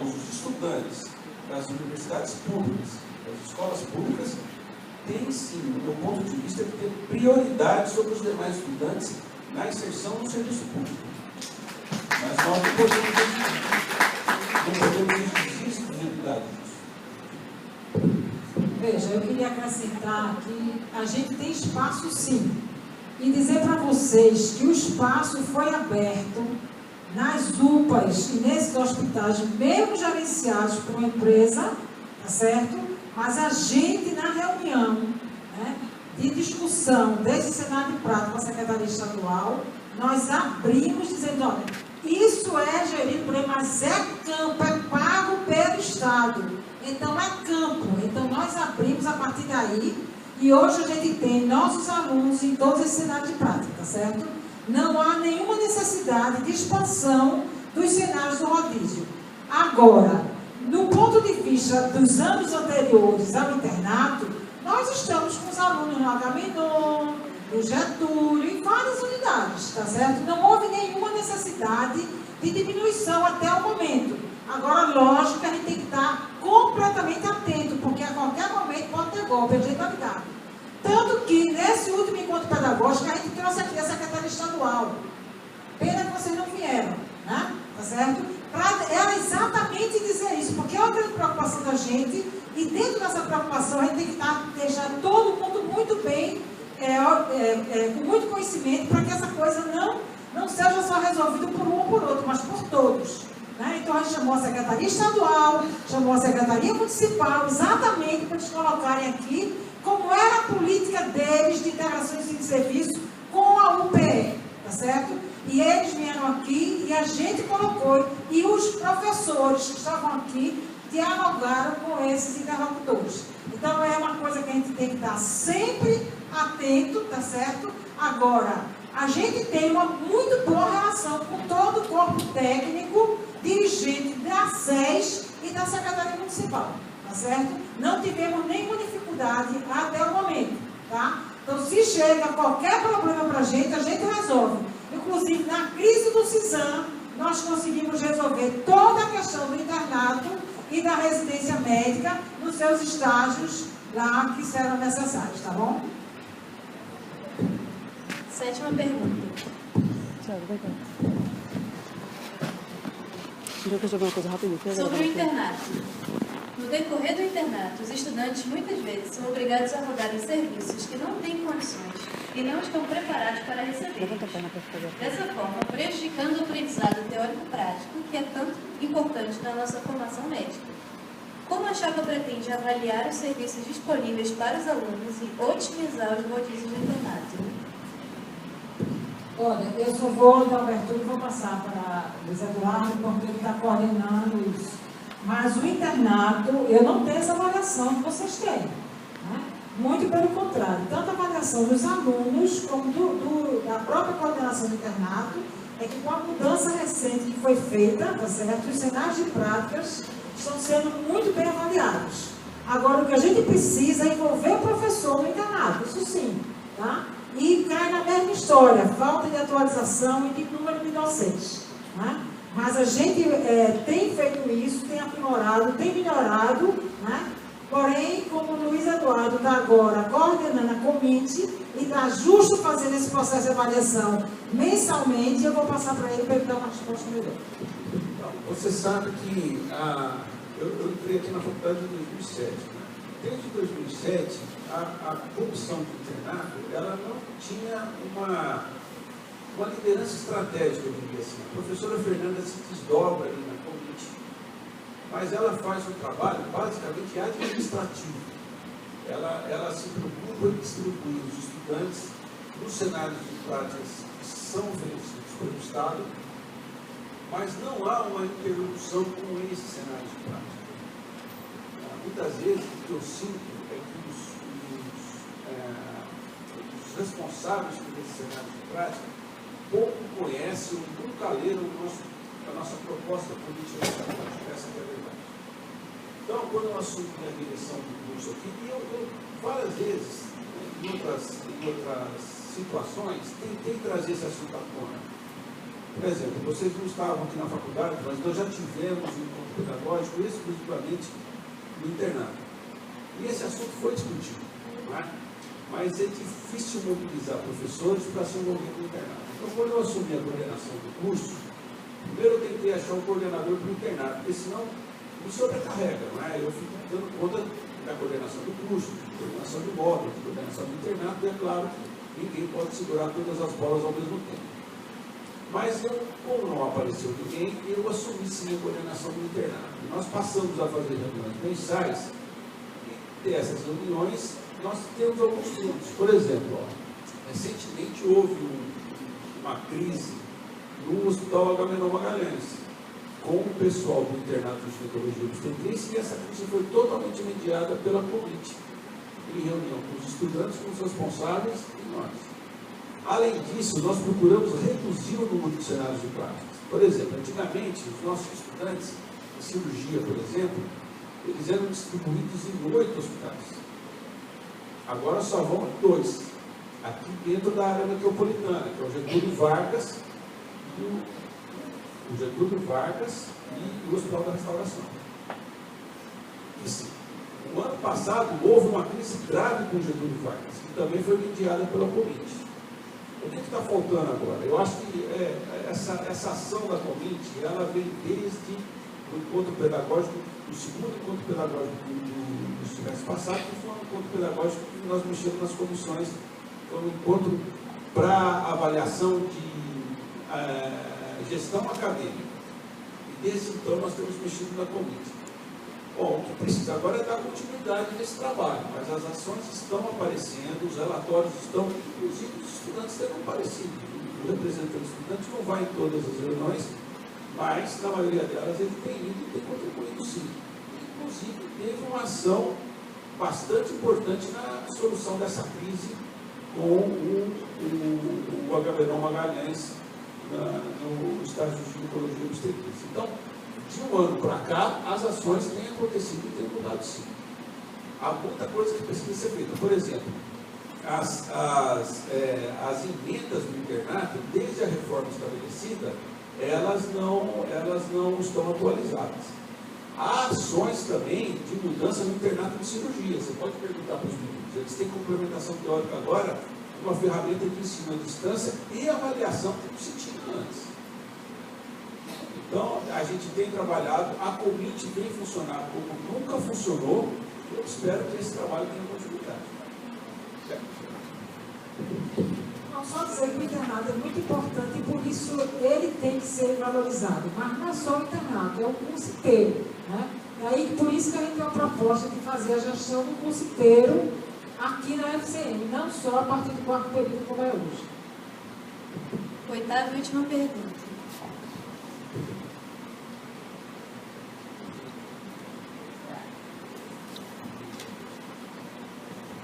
[SPEAKER 2] os estudantes das universidades públicas, das escolas públicas, têm sim, do meu ponto de vista, que ter prioridade sobre os demais estudantes na inserção no serviço público. Mas nós não podemos exigir exclusividade disso.
[SPEAKER 1] Veja, eu queria acrescentar que a gente tem espaço sim. E dizer para vocês que o espaço foi aberto nas UPAs e nesses hospitais, mesmo gerenciados por uma empresa, tá certo? Mas a gente, na reunião, né, de discussão desse cenário de prática com a Secretaria Estadual, nós abrimos dizendo, olha, isso é gerido por ele, mas é campo, é pago pelo Estado. Então é campo. Então nós abrimos a partir daí e hoje a gente tem nossos alunos em todos esses cenários de prática, certo? Não há nenhuma necessidade de expansão dos cenários do rodízio. Agora, no ponto de vista dos anos anteriores ao internato, nós estamos com os alunos no Agamenon, no Getúlio, em várias unidades, tá certo? Não houve nenhuma necessidade de diminuição até o momento. Agora, lógico que a gente tem que estar completamente atento, porque a qualquer momento pode ter golpe, a gente está ligado. Tanto que, nesse último encontro pedagógico, a gente trouxe aqui a Secretaria Estadual. Pena que vocês não vieram, né? Tá certo? Para ela exatamente dizer isso, porque é uma grande preocupação da gente, e dentro dessa preocupação a gente tem que deixar todo mundo muito bem, com muito conhecimento, para que essa coisa não seja só resolvida por um ou por outro, mas por todos. Né? Então a gente chamou a Secretaria Estadual, chamou a Secretaria Municipal, exatamente para eles colocarem aqui como era a política deles de integração de serviço com a UPE, tá certo? E eles vieram aqui e a gente colocou, e os professores que estavam aqui dialogaram com esses interlocutores. Então é uma coisa que a gente tem que estar sempre atento, tá certo? Agora, a gente tem uma muito boa relação com todo o corpo técnico, dirigente da SES e da Secretaria Municipal, tá certo? Não tivemos nenhuma dificuldade até o momento, tá? Então, se chega qualquer problema para a gente resolve. Inclusive, na crise do CISAM, nós conseguimos resolver toda a questão do internato e da residência médica nos seus estágios lá que serão necessários, tá bom?
[SPEAKER 3] 7ª pergunta. Sobre o internato. No decorrer do internato, os estudantes muitas vezes são obrigados a rodar em serviços que não têm condições e não estão preparados para receber. Dessa forma, prejudicando o aprendizado teórico-prático, que é tanto importante na nossa formação médica. Como a chapa pretende avaliar os serviços disponíveis para os alunos e otimizar os rodízios do internato?
[SPEAKER 1] Olha, eu só vou dar abertura e vou passar para o Luiz Eduardo, porque ele está coordenando isso. Mas o internato, eu não tenho essa avaliação que vocês têm. Né? Muito pelo contrário, tanto a avaliação dos alunos como da própria coordenação do internato, é que com a mudança recente que foi feita, tá certo? Os cenários de práticas estão sendo muito bem avaliados. Agora, o que a gente precisa é envolver o professor no internato, isso sim, tá? E cai na mesma história, falta de atualização e de número de docentes. Né? Mas a gente tem feito isso, tem aprimorado, tem melhorado, né? Porém, como o Luiz Eduardo está agora coordenando a Comite e está justo fazendo esse processo de avaliação mensalmente, eu vou passar para ele dar uma resposta melhor.
[SPEAKER 2] Então, você sabe que eu entrei aqui na faculdade em 2007. Né? Desde 2007, a comissão do internato, ela não tinha uma liderança estratégica, eu diria assim. A professora Fernanda se desdobra ali na Comite, mas ela faz um trabalho basicamente administrativo. Ela se preocupa em distribuir os estudantes nos cenários de práticas que são oferecidos pelo Estado, mas não há uma interrupção com esses cenários de prática. Muitas vezes o que eu sinto é que os responsáveis por esses cenários de prática pouco conhecem ou nunca leram a nossa proposta política estadual, essa é a verdade. Então, quando eu assumi a direção do curso aqui, eu várias vezes, em outras situações, tentei trazer esse assunto à tona. Por exemplo, vocês não estavam aqui na faculdade, mas nós já tivemos um encontro pedagógico exclusivamente no internato. E esse assunto foi discutido, não é? Mas é difícil mobilizar professores para se envolver no internato. Então, quando eu assumi a coordenação do curso, primeiro eu tentei achar um coordenador para o internato, porque senão me sobrecarrega, não é? Eu fico dando conta da coordenação do curso, da coordenação do módulo, da coordenação do internato, e é claro que ninguém pode segurar todas as bolas ao mesmo tempo. Mas, como não apareceu ninguém, eu assumi sim a coordenação do internato. E nós passamos a fazer reuniões mensais, e dessas reuniões nós temos alguns pontos. Por exemplo, recentemente houve uma crise no Hospital Agamenon Magalhães, com o pessoal do internato de ginecologia e obstetrícia, e essa crise foi totalmente mediada pela Covid, em reunião com os estudantes, com os responsáveis e nós. Além disso, nós procuramos reduzir o número de cenários de classes. Por exemplo, antigamente, os nossos estudantes de cirurgia, por exemplo, eles eram distribuídos em 8 hospitais. Agora só vão em 2, aqui dentro da área metropolitana, que é o Getúlio Vargas e o Hospital da Restauração. No ano passado, houve uma crise grave com o Getúlio Vargas, que também foi mediada pela Covid. O que está faltando agora? Eu acho que essa ação da Covid, ela vem desde o encontro pedagógico, o segundo encontro pedagógico do semestre passado, que foi um encontro pedagógico que nós mexemos nas comissões, foi um encontro para avaliação de gestão acadêmica. E desde então nós temos mexido na Covid. Bom, o que precisa agora é dar continuidade nesse trabalho, mas as ações estão aparecendo, os relatórios estão, inclusive os estudantes têm aparecido. O representante do estudante não vai em todas as reuniões, mas na maioria delas ele tem ido e tem contribuído sim. Inclusive teve uma ação bastante importante na solução dessa crise com o Agamenon Magalhães no estágio de ginecologia e obstetrícia. Então, de um ano para cá, as ações têm acontecido e têm mudado sim. Há muita coisa que precisa ser feita. Por exemplo, as emendas do internato, desde a reforma estabelecida, elas não estão atualizadas. Há ações também de mudança no internato de cirurgia. Você pode perguntar para os meninos. Eles têm complementação teórica agora, uma ferramenta de ensino à distância e avaliação que não se tinha antes. Então, a gente tem trabalhado, a Comit vem funcionando como nunca funcionou, e eu espero que esse trabalho tenha continuidade.
[SPEAKER 1] Não, só dizer que o internato é muito importante e por isso ele tem que ser valorizado, mas não é só o internato, é o curso inteiro. Né? E aí, por isso que a gente tem uma proposta de fazer a gestão do curso inteiro aqui na FCM, não só a partir do 4º período como é hoje.
[SPEAKER 3] Oitava e última pergunta.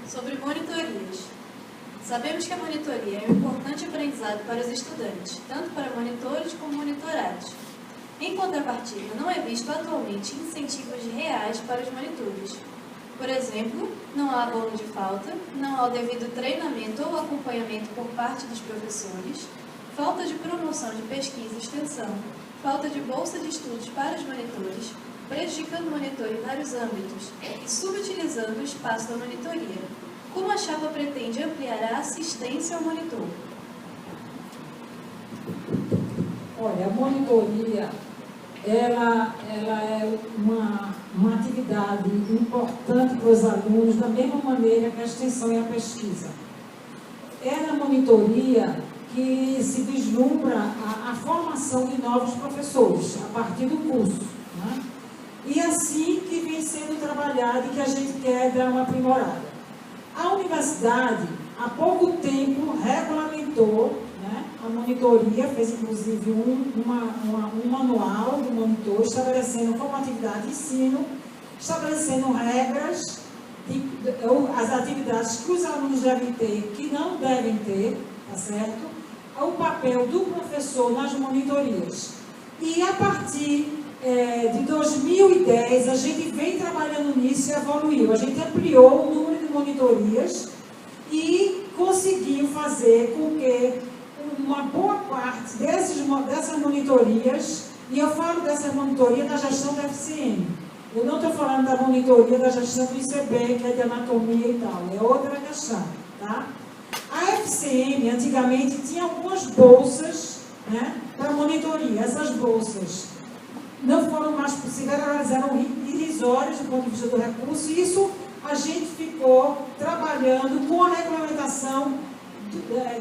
[SPEAKER 3] Sobre monitorias. Sabemos que a monitoria é um importante aprendizado para os estudantes, tanto para monitores como monitorados. Em contrapartida, não é visto atualmente incentivos reais para os monitores. Por exemplo, não há abono de falta, não há o devido treinamento ou acompanhamento por parte dos professores, falta de promoção de pesquisa e extensão, falta de bolsa de estudos para os monitores, prejudicando o monitor em vários âmbitos e subutilizando o espaço da monitoria. Como a chapa pretende ampliar a assistência ao monitor?
[SPEAKER 1] Olha, a monitoria, ela é uma atividade importante para os alunos, da mesma maneira que a extensão e a pesquisa. É na monitoria que se vislumbra a formação de novos professores, a partir do curso. Né? E assim que vem sendo trabalhado e que a gente quer dar uma aprimorada. A universidade, há pouco tempo, regulamentou, né, a monitoria, fez inclusive um manual do monitor, estabelecendo como atividade de ensino, estabelecendo regras, as atividades que os alunos devem ter, que não devem ter, tá certo? O papel do professor nas monitorias. E a partir de 2010, a gente vem trabalhando nisso e evoluiu. A gente ampliou o número de monitorias e conseguiu fazer com que uma boa parte dessas monitorias, e eu falo dessa monitoria da gestão da FCM, eu não estou falando da monitoria da gestão do ICB, que é de anatomia e tal, é outra questão, tá? A FCM, antigamente, tinha algumas bolsas, né, para monitoria. Essas bolsas não foram mais possíveis, elas eram irrisórias do ponto de vista do recurso, e isso a gente ficou trabalhando com a regulamentação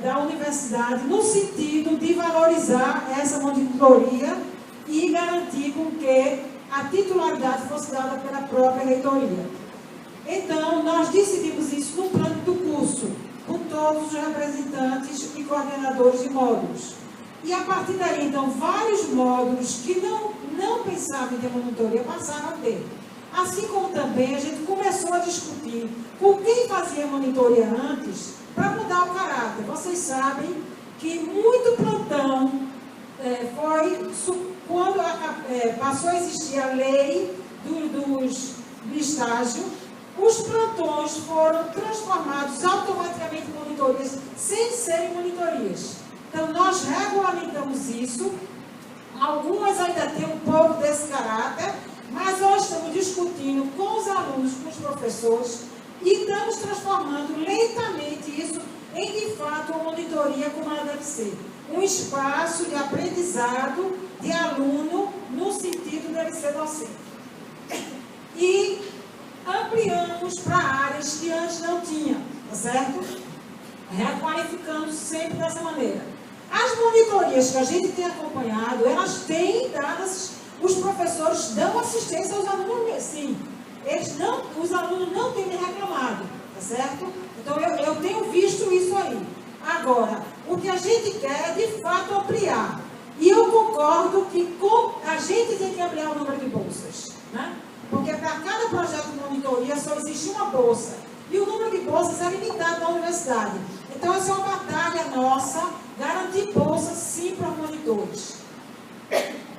[SPEAKER 1] da universidade no sentido de valorizar essa monitoria e garantir com que a titularidade fosse dada pela própria reitoria. Então, nós decidimos isso no plano do curso, com todos os representantes e coordenadores de módulos. E a partir daí, então, vários módulos que não pensavam em ter monitoria passaram a ter. Assim como também a gente começou a discutir com quem fazia monitoria antes para mudar o caráter. Vocês sabem que muito plantão quando passou a existir a lei do estágio, os plantões foram transformados automaticamente em monitorias, sem serem monitorias. Então, nós regulamentamos isso. Algumas ainda têm um pouco desse caráter, mas nós estamos discutindo com os alunos, com os professores, e estamos transformando lentamente isso em, de fato, uma monitoria como ela deve ser. Um espaço de aprendizado de aluno, no sentido deve ser docente. E ampliamos para áreas que antes não tinha, tá certo? Requalificando sempre dessa maneira. As monitorias que a gente tem acompanhado, elas têm dadas, os professores dão assistência aos alunos, sim. Os alunos não têm reclamado, tá certo? Então, eu tenho visto isso aí. Agora, o que a gente quer é, de fato, ampliar. E eu concordo que a gente tem que ampliar o número de bolsas, né? Porque para cada projeto de monitoria só existe uma bolsa. E o número de bolsas é limitado na universidade. Então, essa é uma batalha nossa, garantir bolsas sim para os monitores.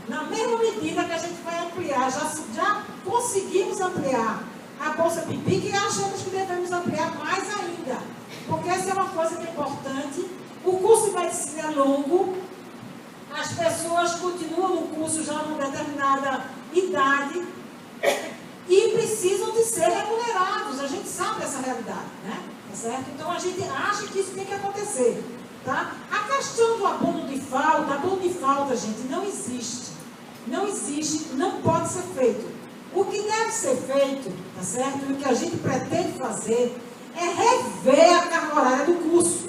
[SPEAKER 1] Na mesma medida que a gente vai ampliar, já conseguimos ampliar a Bolsa PIBIC e achamos que devemos ampliar mais ainda. Porque essa é uma coisa que é importante. O curso de medicina é longo, as pessoas continuam no curso já numa determinada idade e precisam de ser remunerados. A gente sabe dessa realidade, né? Tá certo? Então, a gente acha que isso tem que acontecer. Tá? A questão do abono de falta, gente, não existe. Não existe, não pode ser feito. O que deve ser feito, tá certo? E o que a gente pretende fazer é rever a carga horária do curso,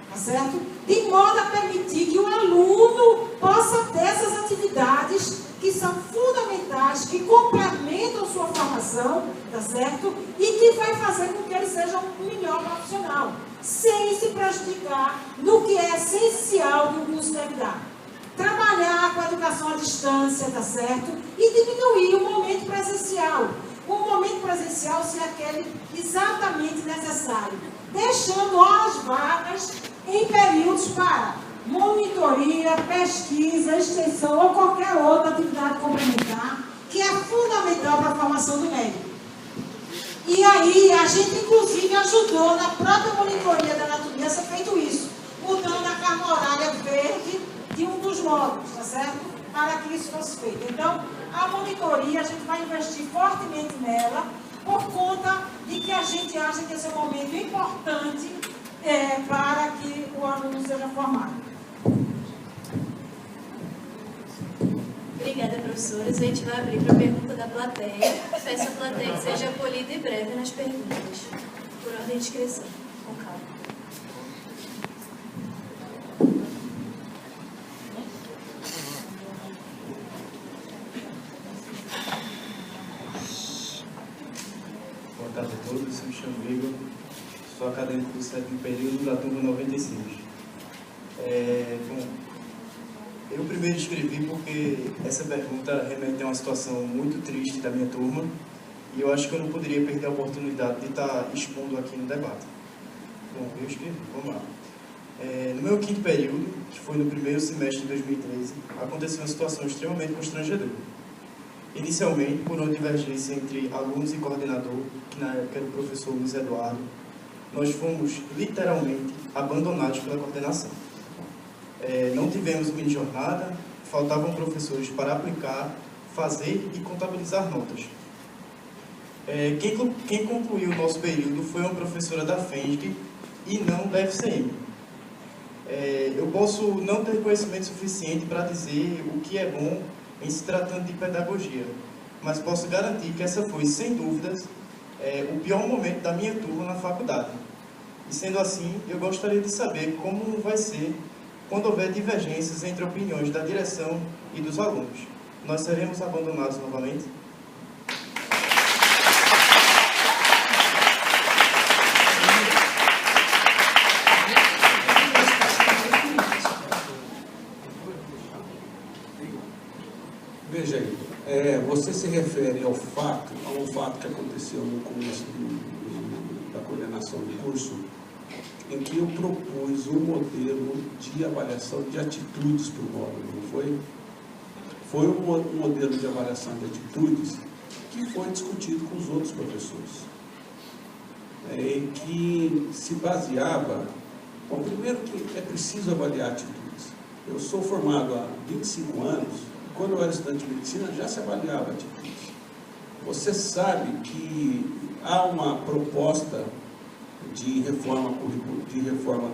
[SPEAKER 1] tá certo? De modo a permitir que o aluno possa ter essas atividades que são fundamentais, que complementam sua formação, tá certo? E que vai fazer com que ele seja um melhor profissional, sem se prejudicar no que é essencial que o curso deve dar. Trabalhar com a educação à distância, tá certo? E diminuir o momento presencial. O momento presencial se aquele exatamente necessário, deixando horas vagas em períodos para monitoria, pesquisa, extensão ou qualquer outra atividade complementar que é fundamental para a formação do médico. E aí, a gente inclusive ajudou na própria monitoria da anatomia a ser feito isso, mudando a carga horária verde de um dos módulos, tá certo? Para que isso fosse feito. Então, a monitoria, a gente vai investir fortemente nela, por conta de que a gente acha que esse é um momento importante para que o aluno seja formado.
[SPEAKER 3] Obrigada, professores. A gente vai abrir para a pergunta da plateia. Peço à plateia que seja acolhida e breve nas perguntas, por ordem de inscrição. Com calma.
[SPEAKER 5] Boa tarde a todos, eu me chamo Igor, sou acadêmico do 7º período da turma 96. Bom, eu primeiro escrevi porque essa pergunta remete a uma situação muito triste da minha turma e eu acho que eu não poderia perder a oportunidade de estar expondo aqui no debate. Bom, eu escrevi, vamos lá. No meu 5º período, que foi no primeiro semestre de 2013, aconteceu uma situação extremamente constrangedora. Inicialmente, por uma divergência entre alunos e coordenador, que na época era o professor Luiz Eduardo, nós fomos literalmente abandonados pela coordenação. Não tivemos mini-jornada, faltavam professores para aplicar, fazer e contabilizar notas. Quem concluiu o nosso período foi uma professora da FENSG e não da FCM. Eu posso não ter conhecimento suficiente para dizer o que é bom em se tratando de pedagogia, mas posso garantir que essa foi, sem dúvidas, o pior momento da minha turma na faculdade. E sendo assim, eu gostaria de saber como vai ser quando houver divergências entre opiniões da direção e dos alunos. Nós seremos abandonados novamente?
[SPEAKER 2] você se refere ao fato que aconteceu no começo da coordenação do curso, em que eu propus um modelo de avaliação de atitudes para o módulo, não foi? Foi um modelo de avaliação de atitudes que foi discutido com os outros professores, em que se baseava, bom, primeiro que é preciso avaliar atitudes. Eu sou formado há 25 anos, quando eu era estudante de medicina já se avaliava atitudes. Você sabe que há uma proposta de reforma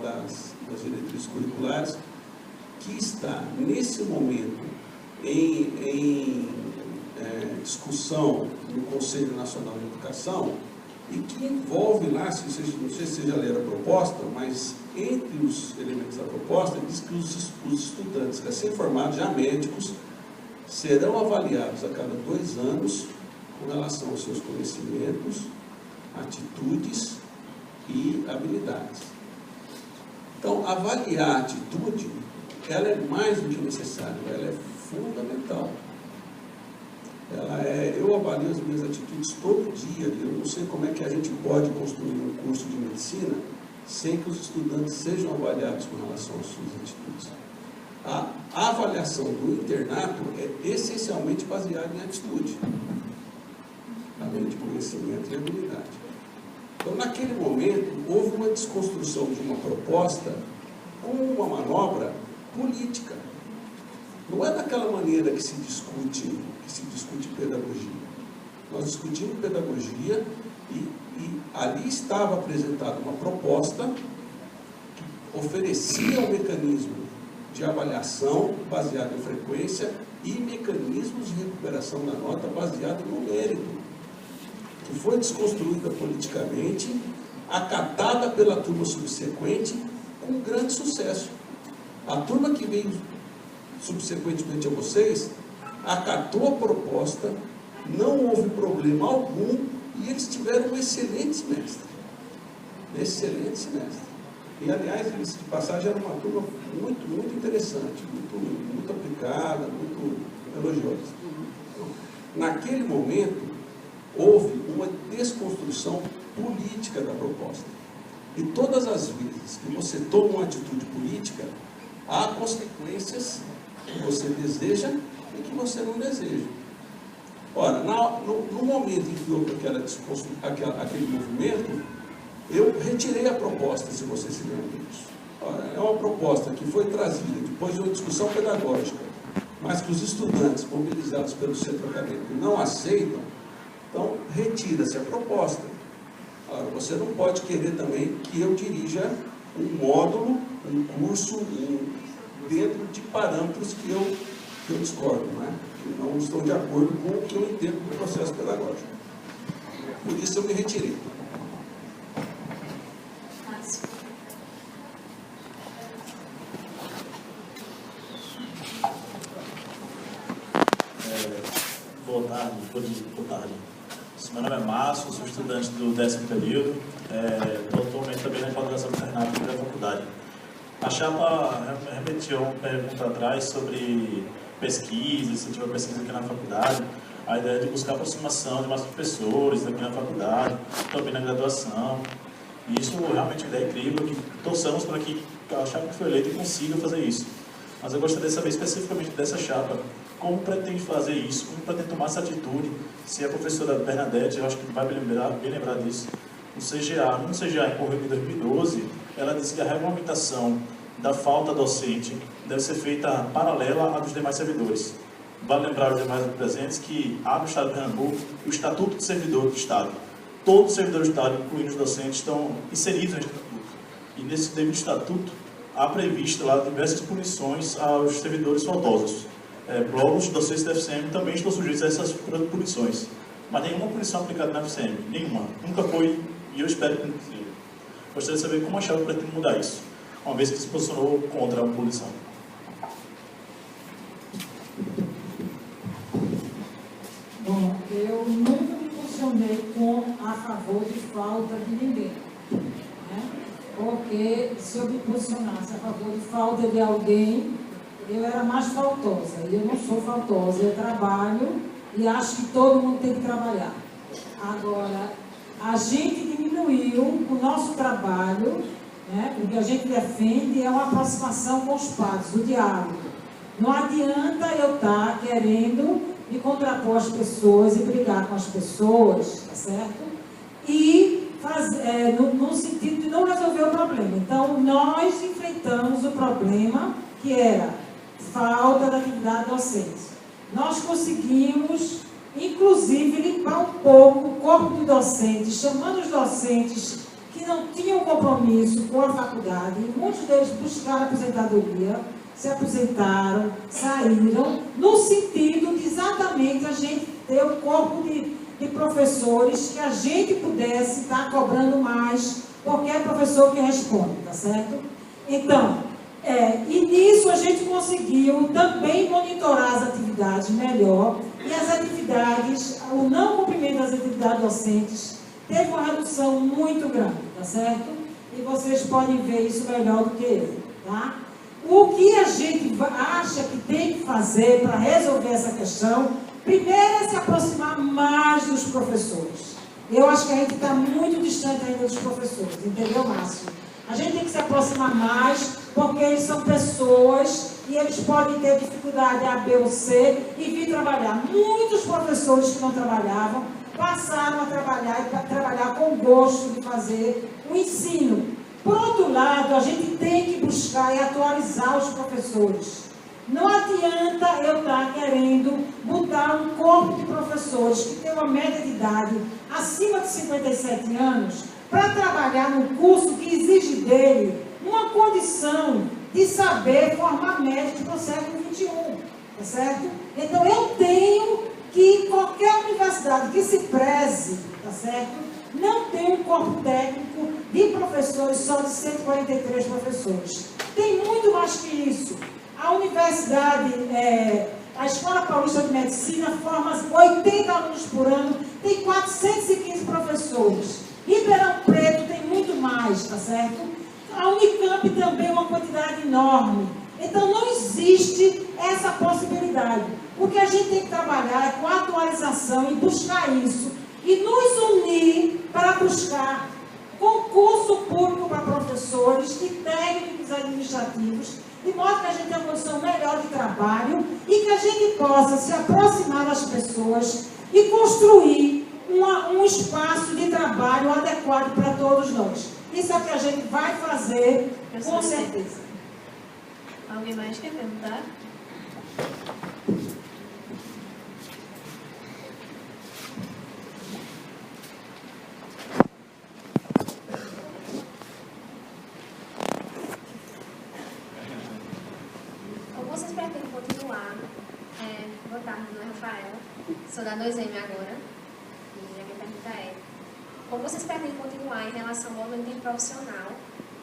[SPEAKER 2] das diretrizes curriculares que está, nesse momento, em discussão no Conselho Nacional de Educação e que envolve lá, não sei se vocês já leram a proposta, mas entre os elementos da proposta diz que os estudantes recém-formados, já médicos, serão avaliados a cada 2 anos com relação aos seus conhecimentos, atitudes e habilidades. Então, avaliar a atitude, ela é mais do que necessária, ela é fundamental. Eu avalio as minhas atitudes todo dia. Eu não sei como é que a gente pode construir um curso de medicina sem que os estudantes sejam avaliados com relação às suas atitudes. A avaliação do internato é essencialmente baseada em atitude, além de conhecimento e habilidade. Então, naquele momento, houve uma desconstrução de uma proposta com uma manobra política. Não é daquela maneira que se discute pedagogia. Nós discutimos pedagogia e ali estava apresentada uma proposta que oferecia um mecanismo de avaliação baseado em frequência e mecanismos de recuperação da nota baseado no mérito, que foi desconstruída politicamente, acatada pela turma subsequente com grande sucesso. A turma que veio subsequentemente a vocês acatou a proposta, não houve problema algum e eles tiveram um excelente semestre. Excelente semestre. E, aliás, de passagem, era uma turma muito, muito interessante, muito aplicada, muito elogiosa. Então, naquele momento, houve uma desconstrução política da proposta. E todas as vezes que você toma uma atitude política, há consequências que você deseja e que você não deseja. Ora, no momento em que houve aquele movimento, eu retirei a proposta, se vocês se lembram disso. Ora, é uma proposta que foi trazida depois de uma discussão pedagógica, mas que os estudantes mobilizados pelo centro acadêmico não aceitam, então retira-se a proposta. Ora, você não pode querer também que eu dirija um módulo, um curso, dentro de parâmetros que eu discordo, né? Que não estou de acordo com o que eu entendo do processo pedagógico. Por isso eu me retirei.
[SPEAKER 6] Boa tarde. Meu nome é Márcio, sou estudante do 10º período, estou atualmente também na pós-graduação do Renato da faculdade. A chapa remeteu uma pergunta atrás sobre pesquisa, incentivo a pesquisa aqui na faculdade, a ideia de buscar aproximação de mais professores aqui na faculdade, também na graduação. E isso realmente é uma ideia incrível, que torçamos para que a chapa que foi eleita consiga fazer isso. Mas eu gostaria de saber especificamente dessa chapa, como pretende fazer isso, como pretende tomar essa atitude, se a professora Bernadette, eu acho que vai bem lembrar disso, no CGA ocorrido em 2012, ela disse que a regulamentação da falta docente deve ser feita paralela à dos demais servidores. Vale lembrar os demais presentes que há no Estado de Pernambuco o Estatuto do Servidor do Estado. Todos os servidores do Estado, incluindo os docentes, estão inseridos no Estatuto. E nesse devido Estatuto, há previsto lá diversas punições aos servidores faltosos. Logo, os docentes da FCM também estão sujeitos a essas punições. Mas nenhuma punição aplicada na FCM, nenhuma. Nunca foi, e eu espero que não seja. Gostaria de saber como a chapa pretende mudar isso, uma vez que se posicionou contra a punição.
[SPEAKER 1] Bom, eu nunca me posicionei a favor de falta de ninguém, né? Porque se eu me posicionasse a favor de falta de alguém, eu era mais faltosa. E eu não sou faltosa, eu trabalho e acho que todo mundo tem que trabalhar. Agora, a gente diminuiu o nosso trabalho, né? Porque a gente defende é uma aproximação com os pares, o diálogo. Não adianta eu estar querendo me contrapor às pessoas e brigar com as pessoas, tá certo? E no sentido de não resolver o problema. Então, nós enfrentamos o problema que era falta da atividade docente. Nós conseguimos, inclusive, limpar um pouco o corpo de docentes, chamando os docentes que não tinham compromisso com a faculdade. Muitos deles buscaram aposentadoria, se aposentaram, saíram, no sentido de exatamente a gente ter um corpo de professores que a gente pudesse estar cobrando mais, porque é professor que responde, tá certo? Então, e nisso a gente conseguiu também monitorar as atividades melhor, e as atividades, o não cumprimento das atividades docentes teve uma redução muito grande, tá certo? E vocês podem ver isso melhor do que eu, tá? O que a gente acha que tem que fazer para resolver essa questão, primeiro é se aproximar mais dos professores. Eu acho que a gente está muito distante ainda dos professores, entendeu, Márcio? A gente tem que se aproximar mais, porque eles são pessoas e eles podem ter dificuldade A, B ou C e vir trabalhar. Muitos professores que não trabalhavam passaram a trabalhar com gosto de fazer o ensino. Por outro lado, a gente tem que buscar e atualizar os professores. Não adianta eu estar querendo botar um corpo de professores que tem uma média de idade acima de 57 anos para trabalhar num curso que exige dele uma condição de saber formar médicos para o século XXI, tá certo? Então, eu tenho que qualquer universidade que se preze, tá certo? Não tem um corpo técnico de professores só de 143 professores. Tem muito mais que isso. A universidade, a Escola Paulista de Medicina forma 80 alunos por ano, tem 415 professores. Ribeirão Preto tem muito mais, tá certo? A Unicamp também é uma quantidade enorme. Então, não existe essa possibilidade. O que a gente tem que trabalhar é com a atualização e buscar isso. E nos unir para buscar concurso público para professores e técnicos administrativos, de modo que a gente tenha uma condição melhor de trabalho e que a gente possa se aproximar das pessoas e construir um espaço de trabalho adequado para todos nós. Isso é o que a gente vai fazer, com certeza.
[SPEAKER 3] Alguém mais quer perguntar?
[SPEAKER 7] Vocês pretendem continuar? Boa tarde, meu nome é Rafaela, sou da 2M agora, e a minha pergunta é: como vocês pretendem continuar em relação ao movimento interprofissional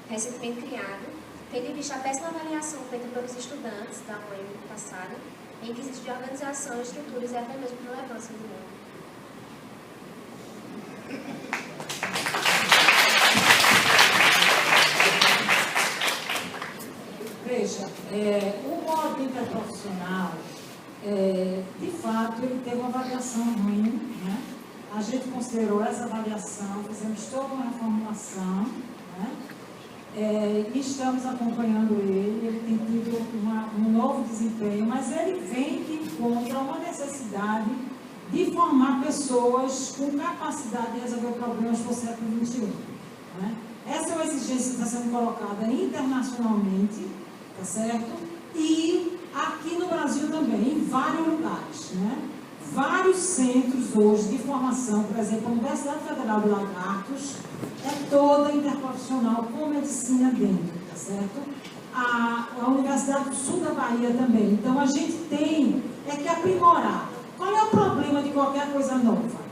[SPEAKER 7] recentemente criado, tendo em vista a péssima avaliação feita pelos estudantes da UEM no passado, em quesito de organização, estruturas e até mesmo relevância do mundo?
[SPEAKER 1] Veja, o modo interprofissional, de fato, ele teve uma avaliação ruim, né? A gente considerou essa avaliação, fizemos toda uma reformulação, né? E estamos acompanhando ele tem tido um novo desempenho, mas ele vem de encontro a uma necessidade de formar pessoas com capacidade de resolver problemas para o século XXI. Né? Essa é uma exigência que está sendo colocada internacionalmente, tá certo? E aqui no Brasil também, em vários lugares, né? Vários centros hoje de formação, por exemplo, a Universidade Federal de Lagartos é toda interprofissional com medicina dentro, tá certo? A Universidade do Sul da Bahia também. Então, a gente tem que aprimorar. Qual é o problema de qualquer coisa nova?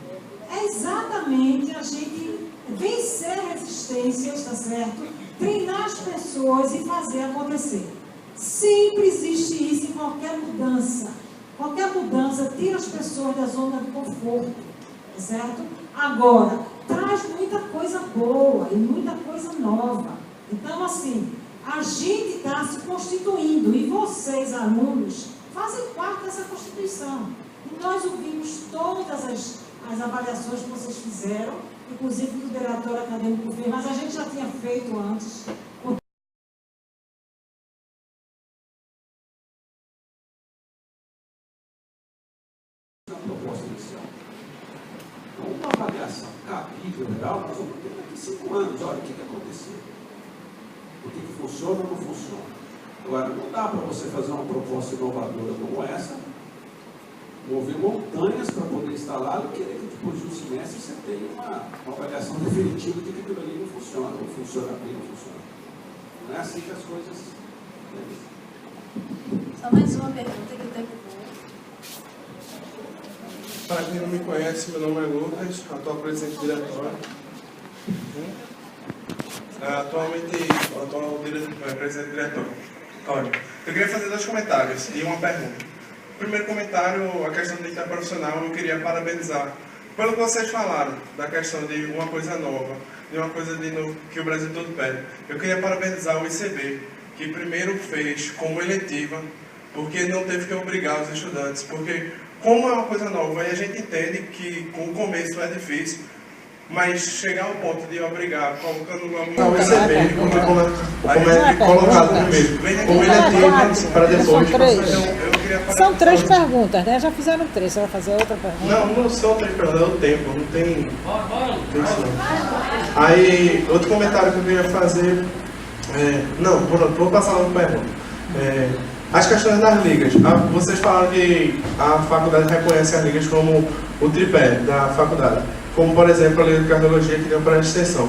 [SPEAKER 1] É exatamente a gente vencer resistências, tá certo? Treinar as pessoas e fazer acontecer. Sempre existe isso em qualquer mudança. Qualquer mudança tira as pessoas da zona de conforto, tá certo? Agora, traz muita coisa boa e muita coisa nova. Então, assim, A gente está se constituindo e vocês, alunos, fazem parte dessa constituição. E nós ouvimos todas as avaliações que vocês fizeram, inclusive que o diretor acadêmico fez, mas a gente já tinha feito antes.
[SPEAKER 2] Proposta inicial. Então, uma avaliação cabível, legal, nós vamos ter daqui 5 anos, olha o que aconteceu. O que funciona ou não funciona. Agora, não dá para você fazer uma proposta inovadora como essa, mover montanhas para poder instalar e querer que depois de um semestre você tenha uma avaliação definitiva de que aquilo ali não funciona, ou funciona bem, ou funciona. Não é assim que as coisas...
[SPEAKER 3] Só mais uma pergunta que o tempo voa.
[SPEAKER 8] Para quem não me conhece, meu nome é Lucas, atual presidente do diretório. Atualmente, atual presidente do diretório. Olha, eu queria fazer 2 comentários e uma pergunta. O primeiro comentário, a questão do interprofissional, eu queria parabenizar pelo que vocês falaram, da questão de uma coisa nova, de uma coisa de novo que o Brasil todo pede. Eu queria parabenizar o ICB, que primeiro fez como eletiva, porque não teve que obrigar os estudantes, porque como é uma coisa nova, e a gente entende que com o começo é difícil, mas chegar ao ponto de obrigar, colocando o aluno ao ICB, como é colocado primeiro, como eletiva, para depois...
[SPEAKER 9] São 3 perguntas, né? Já fizeram 3, você vai fazer outra pergunta?
[SPEAKER 8] Não são 3 perguntas, é o tempo, não tem... Aí, outro comentário que eu queria fazer... vou passar uma pergunta. As questões das ligas. Vocês falaram que a faculdade reconhece as ligas como o tripé da faculdade. Como, por exemplo, a Liga de Cardiologia que deu para a extensão.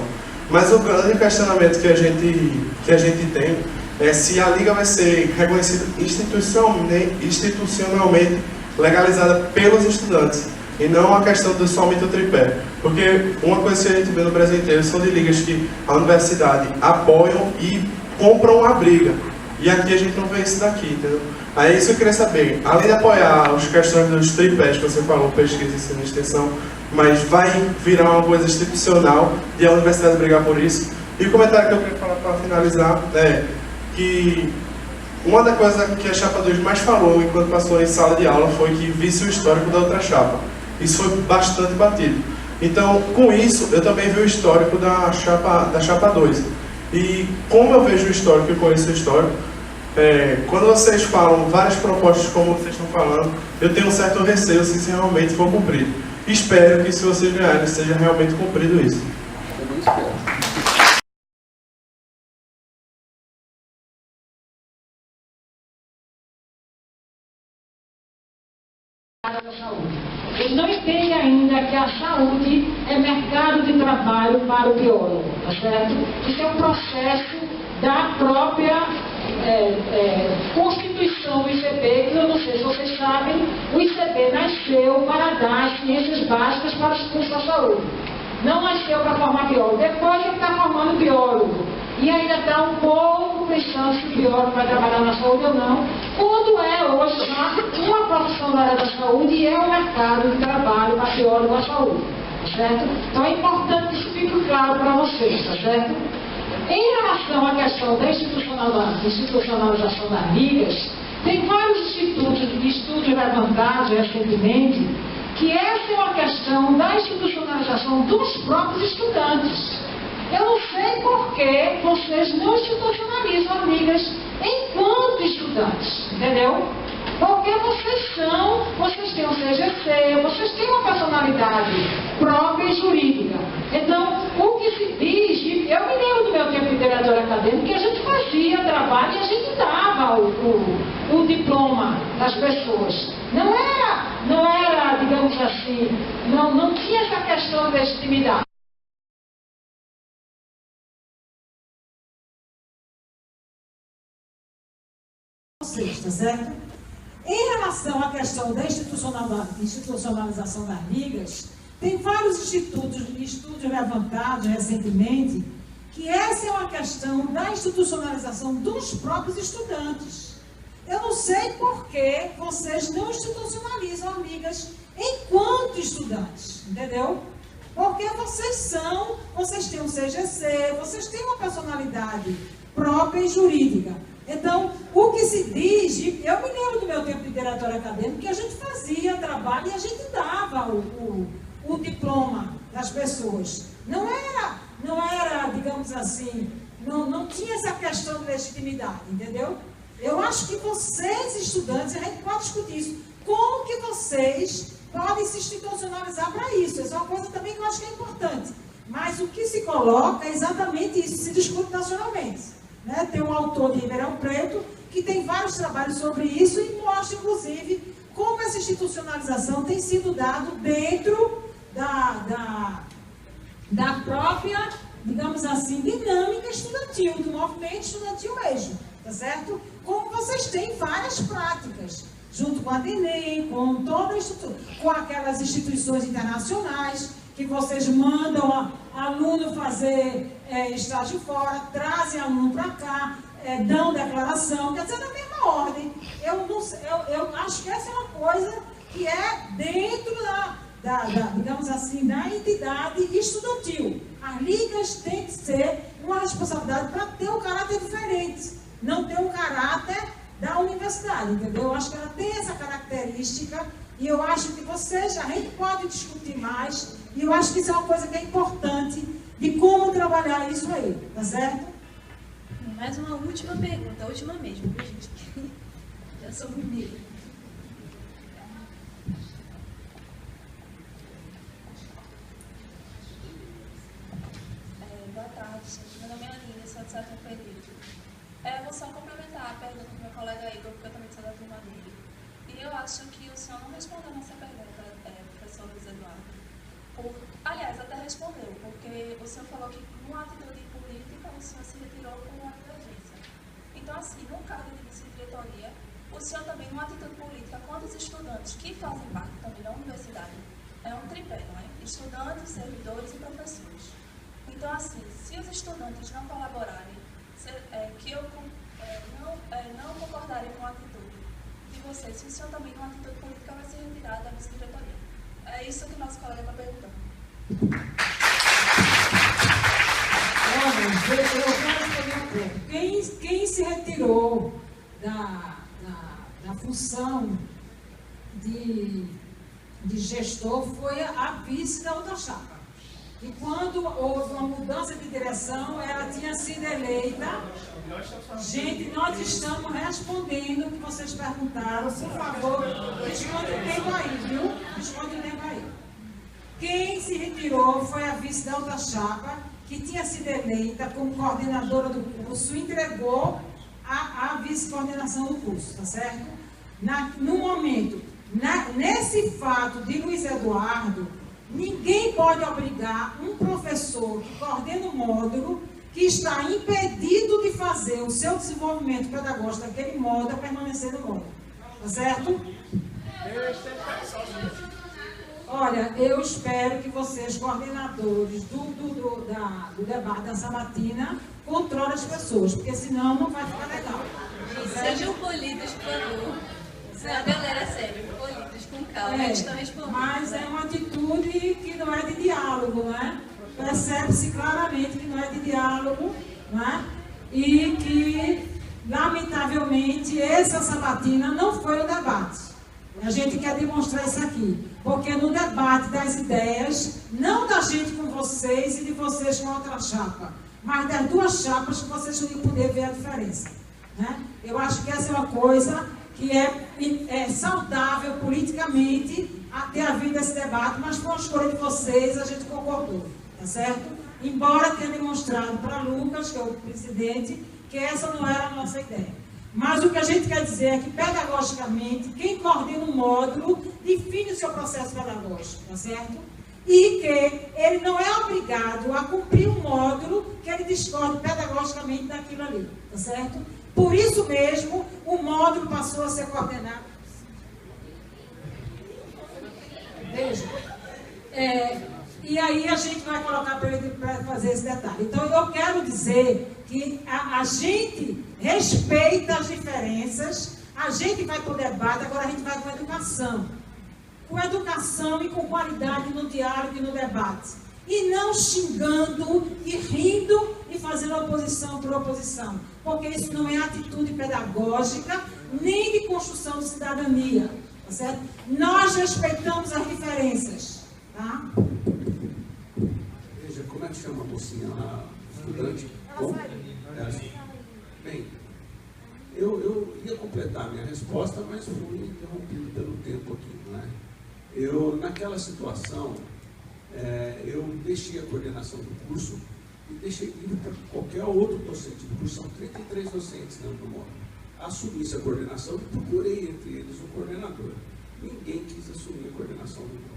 [SPEAKER 8] Mas o grande questionamento que a gente tem é se a liga vai ser reconhecida institucionalmente legalizada pelos estudantes. E não a questão do somente o tripé. Porque uma coisa que a gente vê no Brasil inteiro são de ligas que a universidade apoiam e compram a briga. E aqui a gente não vê isso daqui, entendeu? Aí isso eu queria saber, além de apoiar as questões dos tripés que você falou, pesquisa, ensino e extensão, mas vai virar uma coisa institucional e a universidade brigar por isso. E o comentário que eu queria falar para finalizar é que uma das coisas que a chapa 2 mais falou enquanto passou em sala de aula foi que visse o histórico da outra chapa. Isso foi bastante batido. Então, com isso, eu também vi o histórico da chapa 2. E como eu vejo o histórico e conheço o histórico, quando vocês falam várias propostas como vocês estão falando, eu tenho um certo receio se isso realmente for cumprido. Espero que se vocês ganharem, seja realmente cumprido isso.
[SPEAKER 2] Eu espero.
[SPEAKER 1] Eles não entendem ainda que a saúde é mercado de trabalho para o biólogo, tá certo? Isso é um processo da própria Constituição do ICB, que eu não sei se vocês sabem, o ICB nasceu para dar ciências básicas para os cursos da saúde. Não nasceu para formar biólogo, depois ele está formando biólogo. E ainda está um pouco pensando se o biólogo vai trabalhar na saúde ou não, quando é hoje já uma profissão da área da saúde e é o mercado de trabalho para biólogo da saúde, tá certo? Então é importante que isso fique claro para vocês, tá certo? Em relação à questão da institucionalização das ligas, tem vários institutos de estudos levantados recentemente que essa é uma questão da institucionalização dos próprios estudantes. Eu não sei por que vocês não institucionalizam as ligas enquanto estudantes, entendeu? Porque vocês têm um CGC, vocês têm uma personalidade própria e jurídica. Então, o que se diz, eu me lembro do meu tempo de diretor acadêmico, que a gente fazia trabalho e a gente dava o diploma das pessoas. Não era, digamos assim, não tinha essa questão da legitimidade. Tá certo? Em relação à questão da institucionalização das ligas, tem vários estudos levantados recentemente que essa é uma questão da institucionalização dos próprios estudantes. Eu não sei por que vocês não institucionalizam as ligas enquanto estudantes, entendeu? Porque vocês têm um CGC, vocês têm uma personalidade própria e jurídica. Então, o que se diz, eu me lembro do meu tempo de diretor acadêmico, que a gente fazia trabalho e a gente dava o diploma das pessoas. Não era, digamos assim, não tinha essa questão de legitimidade, entendeu? Eu acho que vocês, estudantes, a gente pode discutir isso. Como que vocês podem se institucionalizar para isso? Essa é uma coisa também que eu acho que é importante. Mas o que se coloca é exatamente isso, se discute nacionalmente. Né? Tem um autor de Ribeirão Preto que tem vários trabalhos sobre isso e mostra, inclusive, como essa institucionalização tem sido dado dentro da própria, digamos assim, dinâmica estudantil, do movimento estudantil mesmo, tá certo? Como vocês têm várias práticas, junto com a DENEM, com toda a com aquelas instituições internacionais, que vocês mandam aluno fazer estágio fora, trazem aluno para cá, dão declaração, quer dizer, na mesma ordem. Eu acho que essa é uma coisa que é dentro digamos assim, da entidade estudantil. As ligas têm que ser uma responsabilidade para ter um caráter diferente, não ter um caráter da universidade, entendeu? Eu acho que ela tem essa característica e eu acho que a gente pode discutir mais e eu acho que isso é uma coisa que é importante de como trabalhar isso aí, tá certo?
[SPEAKER 3] Mais uma última pergunta, a última mesmo, viu, gente? Já sou bonita.
[SPEAKER 10] Boa tarde, gente. Meu nome é Aline, sou de sétimo período. Vou só complementar a pergunta do meu colega Igor, porque eu também sou da turma dele. E eu acho que o senhor não respondeu a nossa pergunta, professor Luiz Eduardo. Aliás, até respondeu, porque o senhor falou que numa atitude política o senhor se retirou por uma divergência. Então, assim, no cargo de vice-diretoria, o senhor também, numa atitude política, contra os estudantes que fazem parte também da universidade, é um tripé, não é? Estudantes, servidores e professores. Então, assim, se os estudantes não colaborarem, não concordarem com a atitude de vocês, se o senhor também, numa atitude política, vai se retirar da vice-diretoria. É isso que o nosso colega está perguntando.
[SPEAKER 1] Olha, eu quero pegar um pouco. Quem se retirou da função de gestor foi a vice da outra chapa. E quando houve uma mudança de direção, ela tinha sido eleita. Gente, nós estamos respondendo o que vocês perguntaram. Por favor, responde o tempo aí, viu? Responde o tempo aí. Quem se retirou foi a vice da outra chapa, que tinha sido eleita como coordenadora do curso, entregou a vice-coordenação do curso, tá certo? No momento, nesse fato de Luiz Eduardo, ninguém pode obrigar um professor que coordena um módulo, que está impedido de fazer o seu desenvolvimento pedagógico daquele módulo, a permanecer no módulo. Tá certo? Olha, eu espero que vocês, coordenadores do debate da sabatina, controlem as pessoas, porque senão não vai ficar legal.
[SPEAKER 3] Sejam polidos, por favor. Senão a galera é sério, polidos, com calma, eles estão respondendo.
[SPEAKER 1] Mas é uma atitude que não é de diálogo, né? Percebe-se claramente que não é de diálogo, né? E que, lamentavelmente, essa sabatina não foi o debate. A gente quer demonstrar isso aqui, porque no debate das ideias, não da gente com vocês e de vocês com a outra chapa, mas das duas chapas que vocês vão poder ver a diferença, né? Eu acho que essa é uma coisa que é saudável politicamente ter havido esse debate, mas com a escolha de vocês a gente concordou, tá certo? Embora tenha demonstrado para Lucas, que é o presidente, que essa não era a nossa ideia. Mas o que a gente quer dizer é que, pedagogicamente, quem coordena um módulo define o seu processo pedagógico, tá certo? E que ele não é obrigado a cumprir um módulo que ele discorde pedagogicamente daquilo ali, tá certo? Por isso mesmo, o módulo passou a ser coordenado. Veja. E aí a gente vai colocar para ele para fazer esse detalhe. Então, eu quero dizer que a gente respeita as diferenças, a gente vai para o debate, agora a gente vai com educação. Com educação e com qualidade no diálogo e no debate. E não xingando e rindo e fazendo oposição por oposição. Porque isso não é atitude pedagógica, nem de construção de cidadania. Tá certo? Nós respeitamos as diferenças. Tá?
[SPEAKER 2] Veja, como é que chama a mocinha lá, estudante? Bem, eu ia completar a minha resposta, mas fui interrompido pelo tempo aqui, não é? Naquela situação, eu deixei a coordenação do curso e deixei livre para qualquer outro docente do curso. São 33 docentes dentro do módulo. Assumi essa coordenação e procurei entre eles um coordenador. Ninguém quis assumir a coordenação do módulo.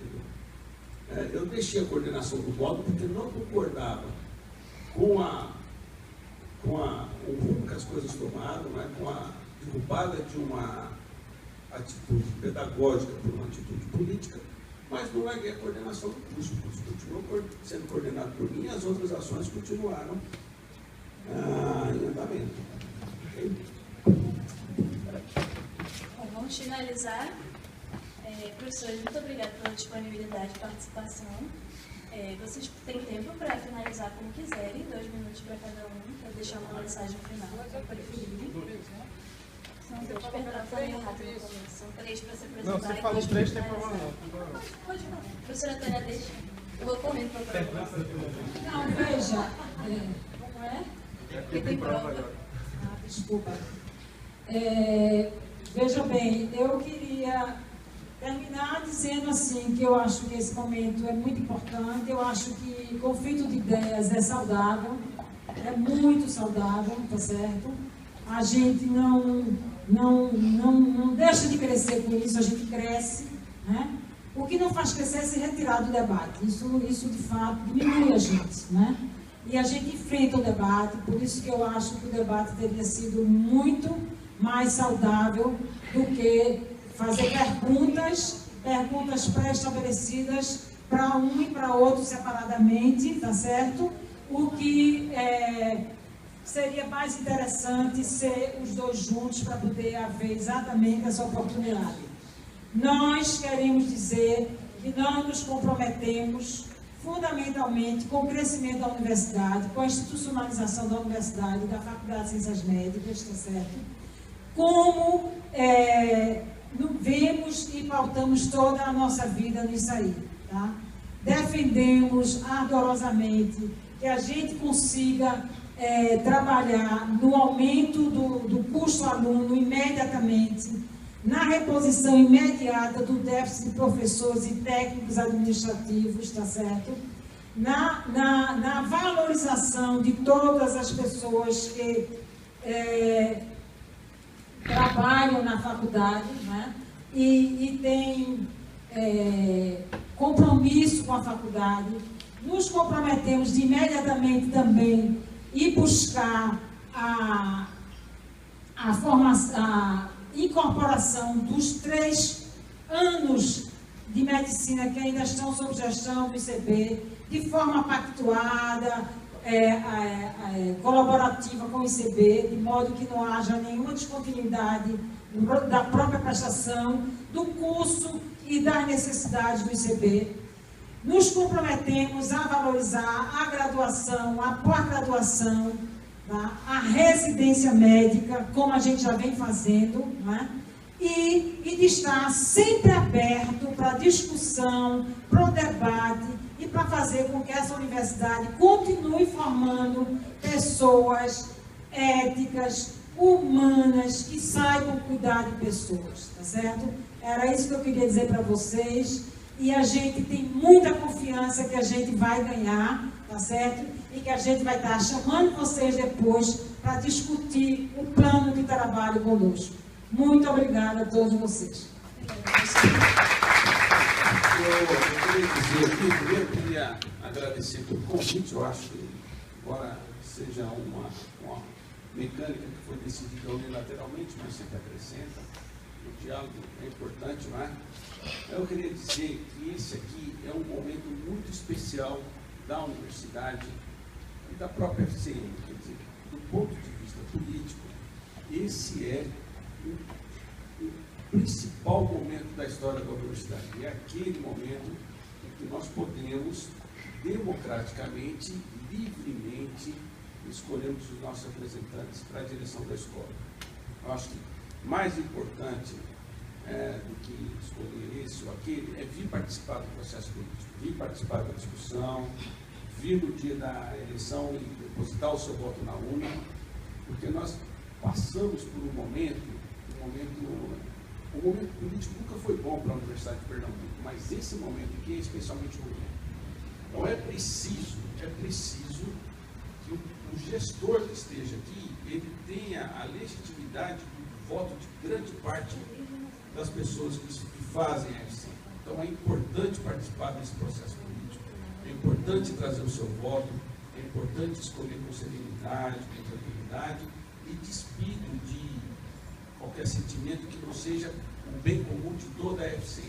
[SPEAKER 2] Entendeu? Eu deixei a coordenação do módulo porque não concordava com o rumo que as coisas tomaram, né, com a derrubada de uma atitude pedagógica por uma atitude política, mas não larguei a coordenação do curso. O curso continuou sendo coordenado por mim e as outras ações continuaram em andamento. Okay?
[SPEAKER 3] Bom, vamos finalizar. Professores, muito obrigada pela disponibilidade e participação. Vocês têm tempo para finalizar como quiserem, 2 minutos para cada um, para deixar uma mensagem final, se preferirem. Perdão, eu falei errado no começo. São 3 para se apresentar.
[SPEAKER 8] Não, você falou 3, tem problema não.
[SPEAKER 3] Pode falar. Professora Antônia, deixa. Eu vou correndo para o programa.
[SPEAKER 1] Não, veja.
[SPEAKER 3] Como é? Porque tem prova.
[SPEAKER 1] Desculpa. Veja bem, eu queria terminar dizendo assim, que eu acho que esse momento é muito importante. Eu acho que conflito de ideias é saudável, é muito saudável, tá certo? A gente não deixa de crescer com isso, a gente cresce, né? O que não faz crescer é se retirar do debate. Isso de fato diminui a gente, né? E a gente enfrenta o debate, por isso que eu acho que o debate teria sido muito mais saudável do que fazer perguntas pré-estabelecidas para um e para outro separadamente, tá certo? O que seria mais interessante ser os dois juntos para poder haver exatamente essa oportunidade. Nós queremos dizer que nós nos comprometemos fundamentalmente com o crescimento da universidade, com a institucionalização da universidade, da Faculdade de Ciências Médicas, tá certo? Como vemos e pautamos toda a nossa vida nisso aí, tá? Defendemos ardorosamente que a gente consiga trabalhar no aumento do custo aluno imediatamente, na reposição imediata do déficit de professores e técnicos administrativos, tá certo? Na valorização de todas as pessoas que trabalham na faculdade, né? E têm compromisso com a faculdade. Nos comprometemos de imediatamente também ir buscar a incorporação dos 3 anos de medicina que ainda estão sob gestão do ICB, de forma pactuada, colaborativa com o ICB, de modo que não haja nenhuma descontinuidade da própria prestação, do curso e das necessidades do ICB. Nos comprometemos a valorizar a graduação, a pós-graduação, tá? A residência médica, como a gente já vem fazendo, né? E de estar sempre aberto para discussão, para o debate e para fazer com que essa universidade continue formando pessoas éticas, humanas, que saibam cuidar de pessoas, tá certo? Era isso que eu queria dizer para vocês. E a gente tem muita confiança que a gente vai ganhar, tá certo? E que a gente vai estar chamando vocês depois para discutir o plano de trabalho conosco. Muito obrigada a todos vocês.
[SPEAKER 2] Eu queria agradecer pelo convite. Eu acho que, embora seja uma mecânica que foi decidida unilateralmente, mas sempre acrescenta, o diálogo é importante, não é? Eu queria dizer que esse aqui é um momento muito especial da universidade e da própria FCM, quer dizer, do ponto de vista político, esse é o principal momento da história da universidade. É aquele momento em que nós podemos democraticamente, livremente, escolhemos os nossos representantes para a direção da escola. Eu acho que mais importante do que escolher esse ou aquele é vir participar do processo político, vir participar da discussão, vir no dia da eleição e depositar o seu voto na urna, porque nós passamos por um momento político nunca foi bom para a Universidade de Pernambuco, mas esse momento aqui é especialmente ruim. Então é preciso que o gestor que esteja aqui, ele tenha a legitimidade do voto de grande parte das pessoas que fazem a FC. Então é importante participar desse processo político, é importante trazer o seu voto, é importante escolher com serenidade, com tranquilidade e despido de qualquer sentimento que não seja o bem comum de toda a FC.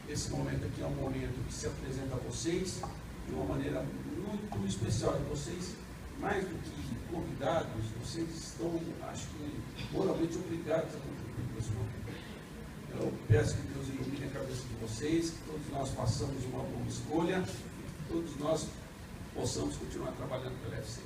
[SPEAKER 2] Esse momento aqui é um momento que se apresenta a vocês de uma maneira muito especial. E vocês, mais do que convidados, vocês estão, acho que, moralmente obrigados a contribuir com esse momento. Eu peço que Deus ilumine a cabeça de vocês, que todos nós façamos uma boa escolha e que todos nós possamos continuar trabalhando pela FC.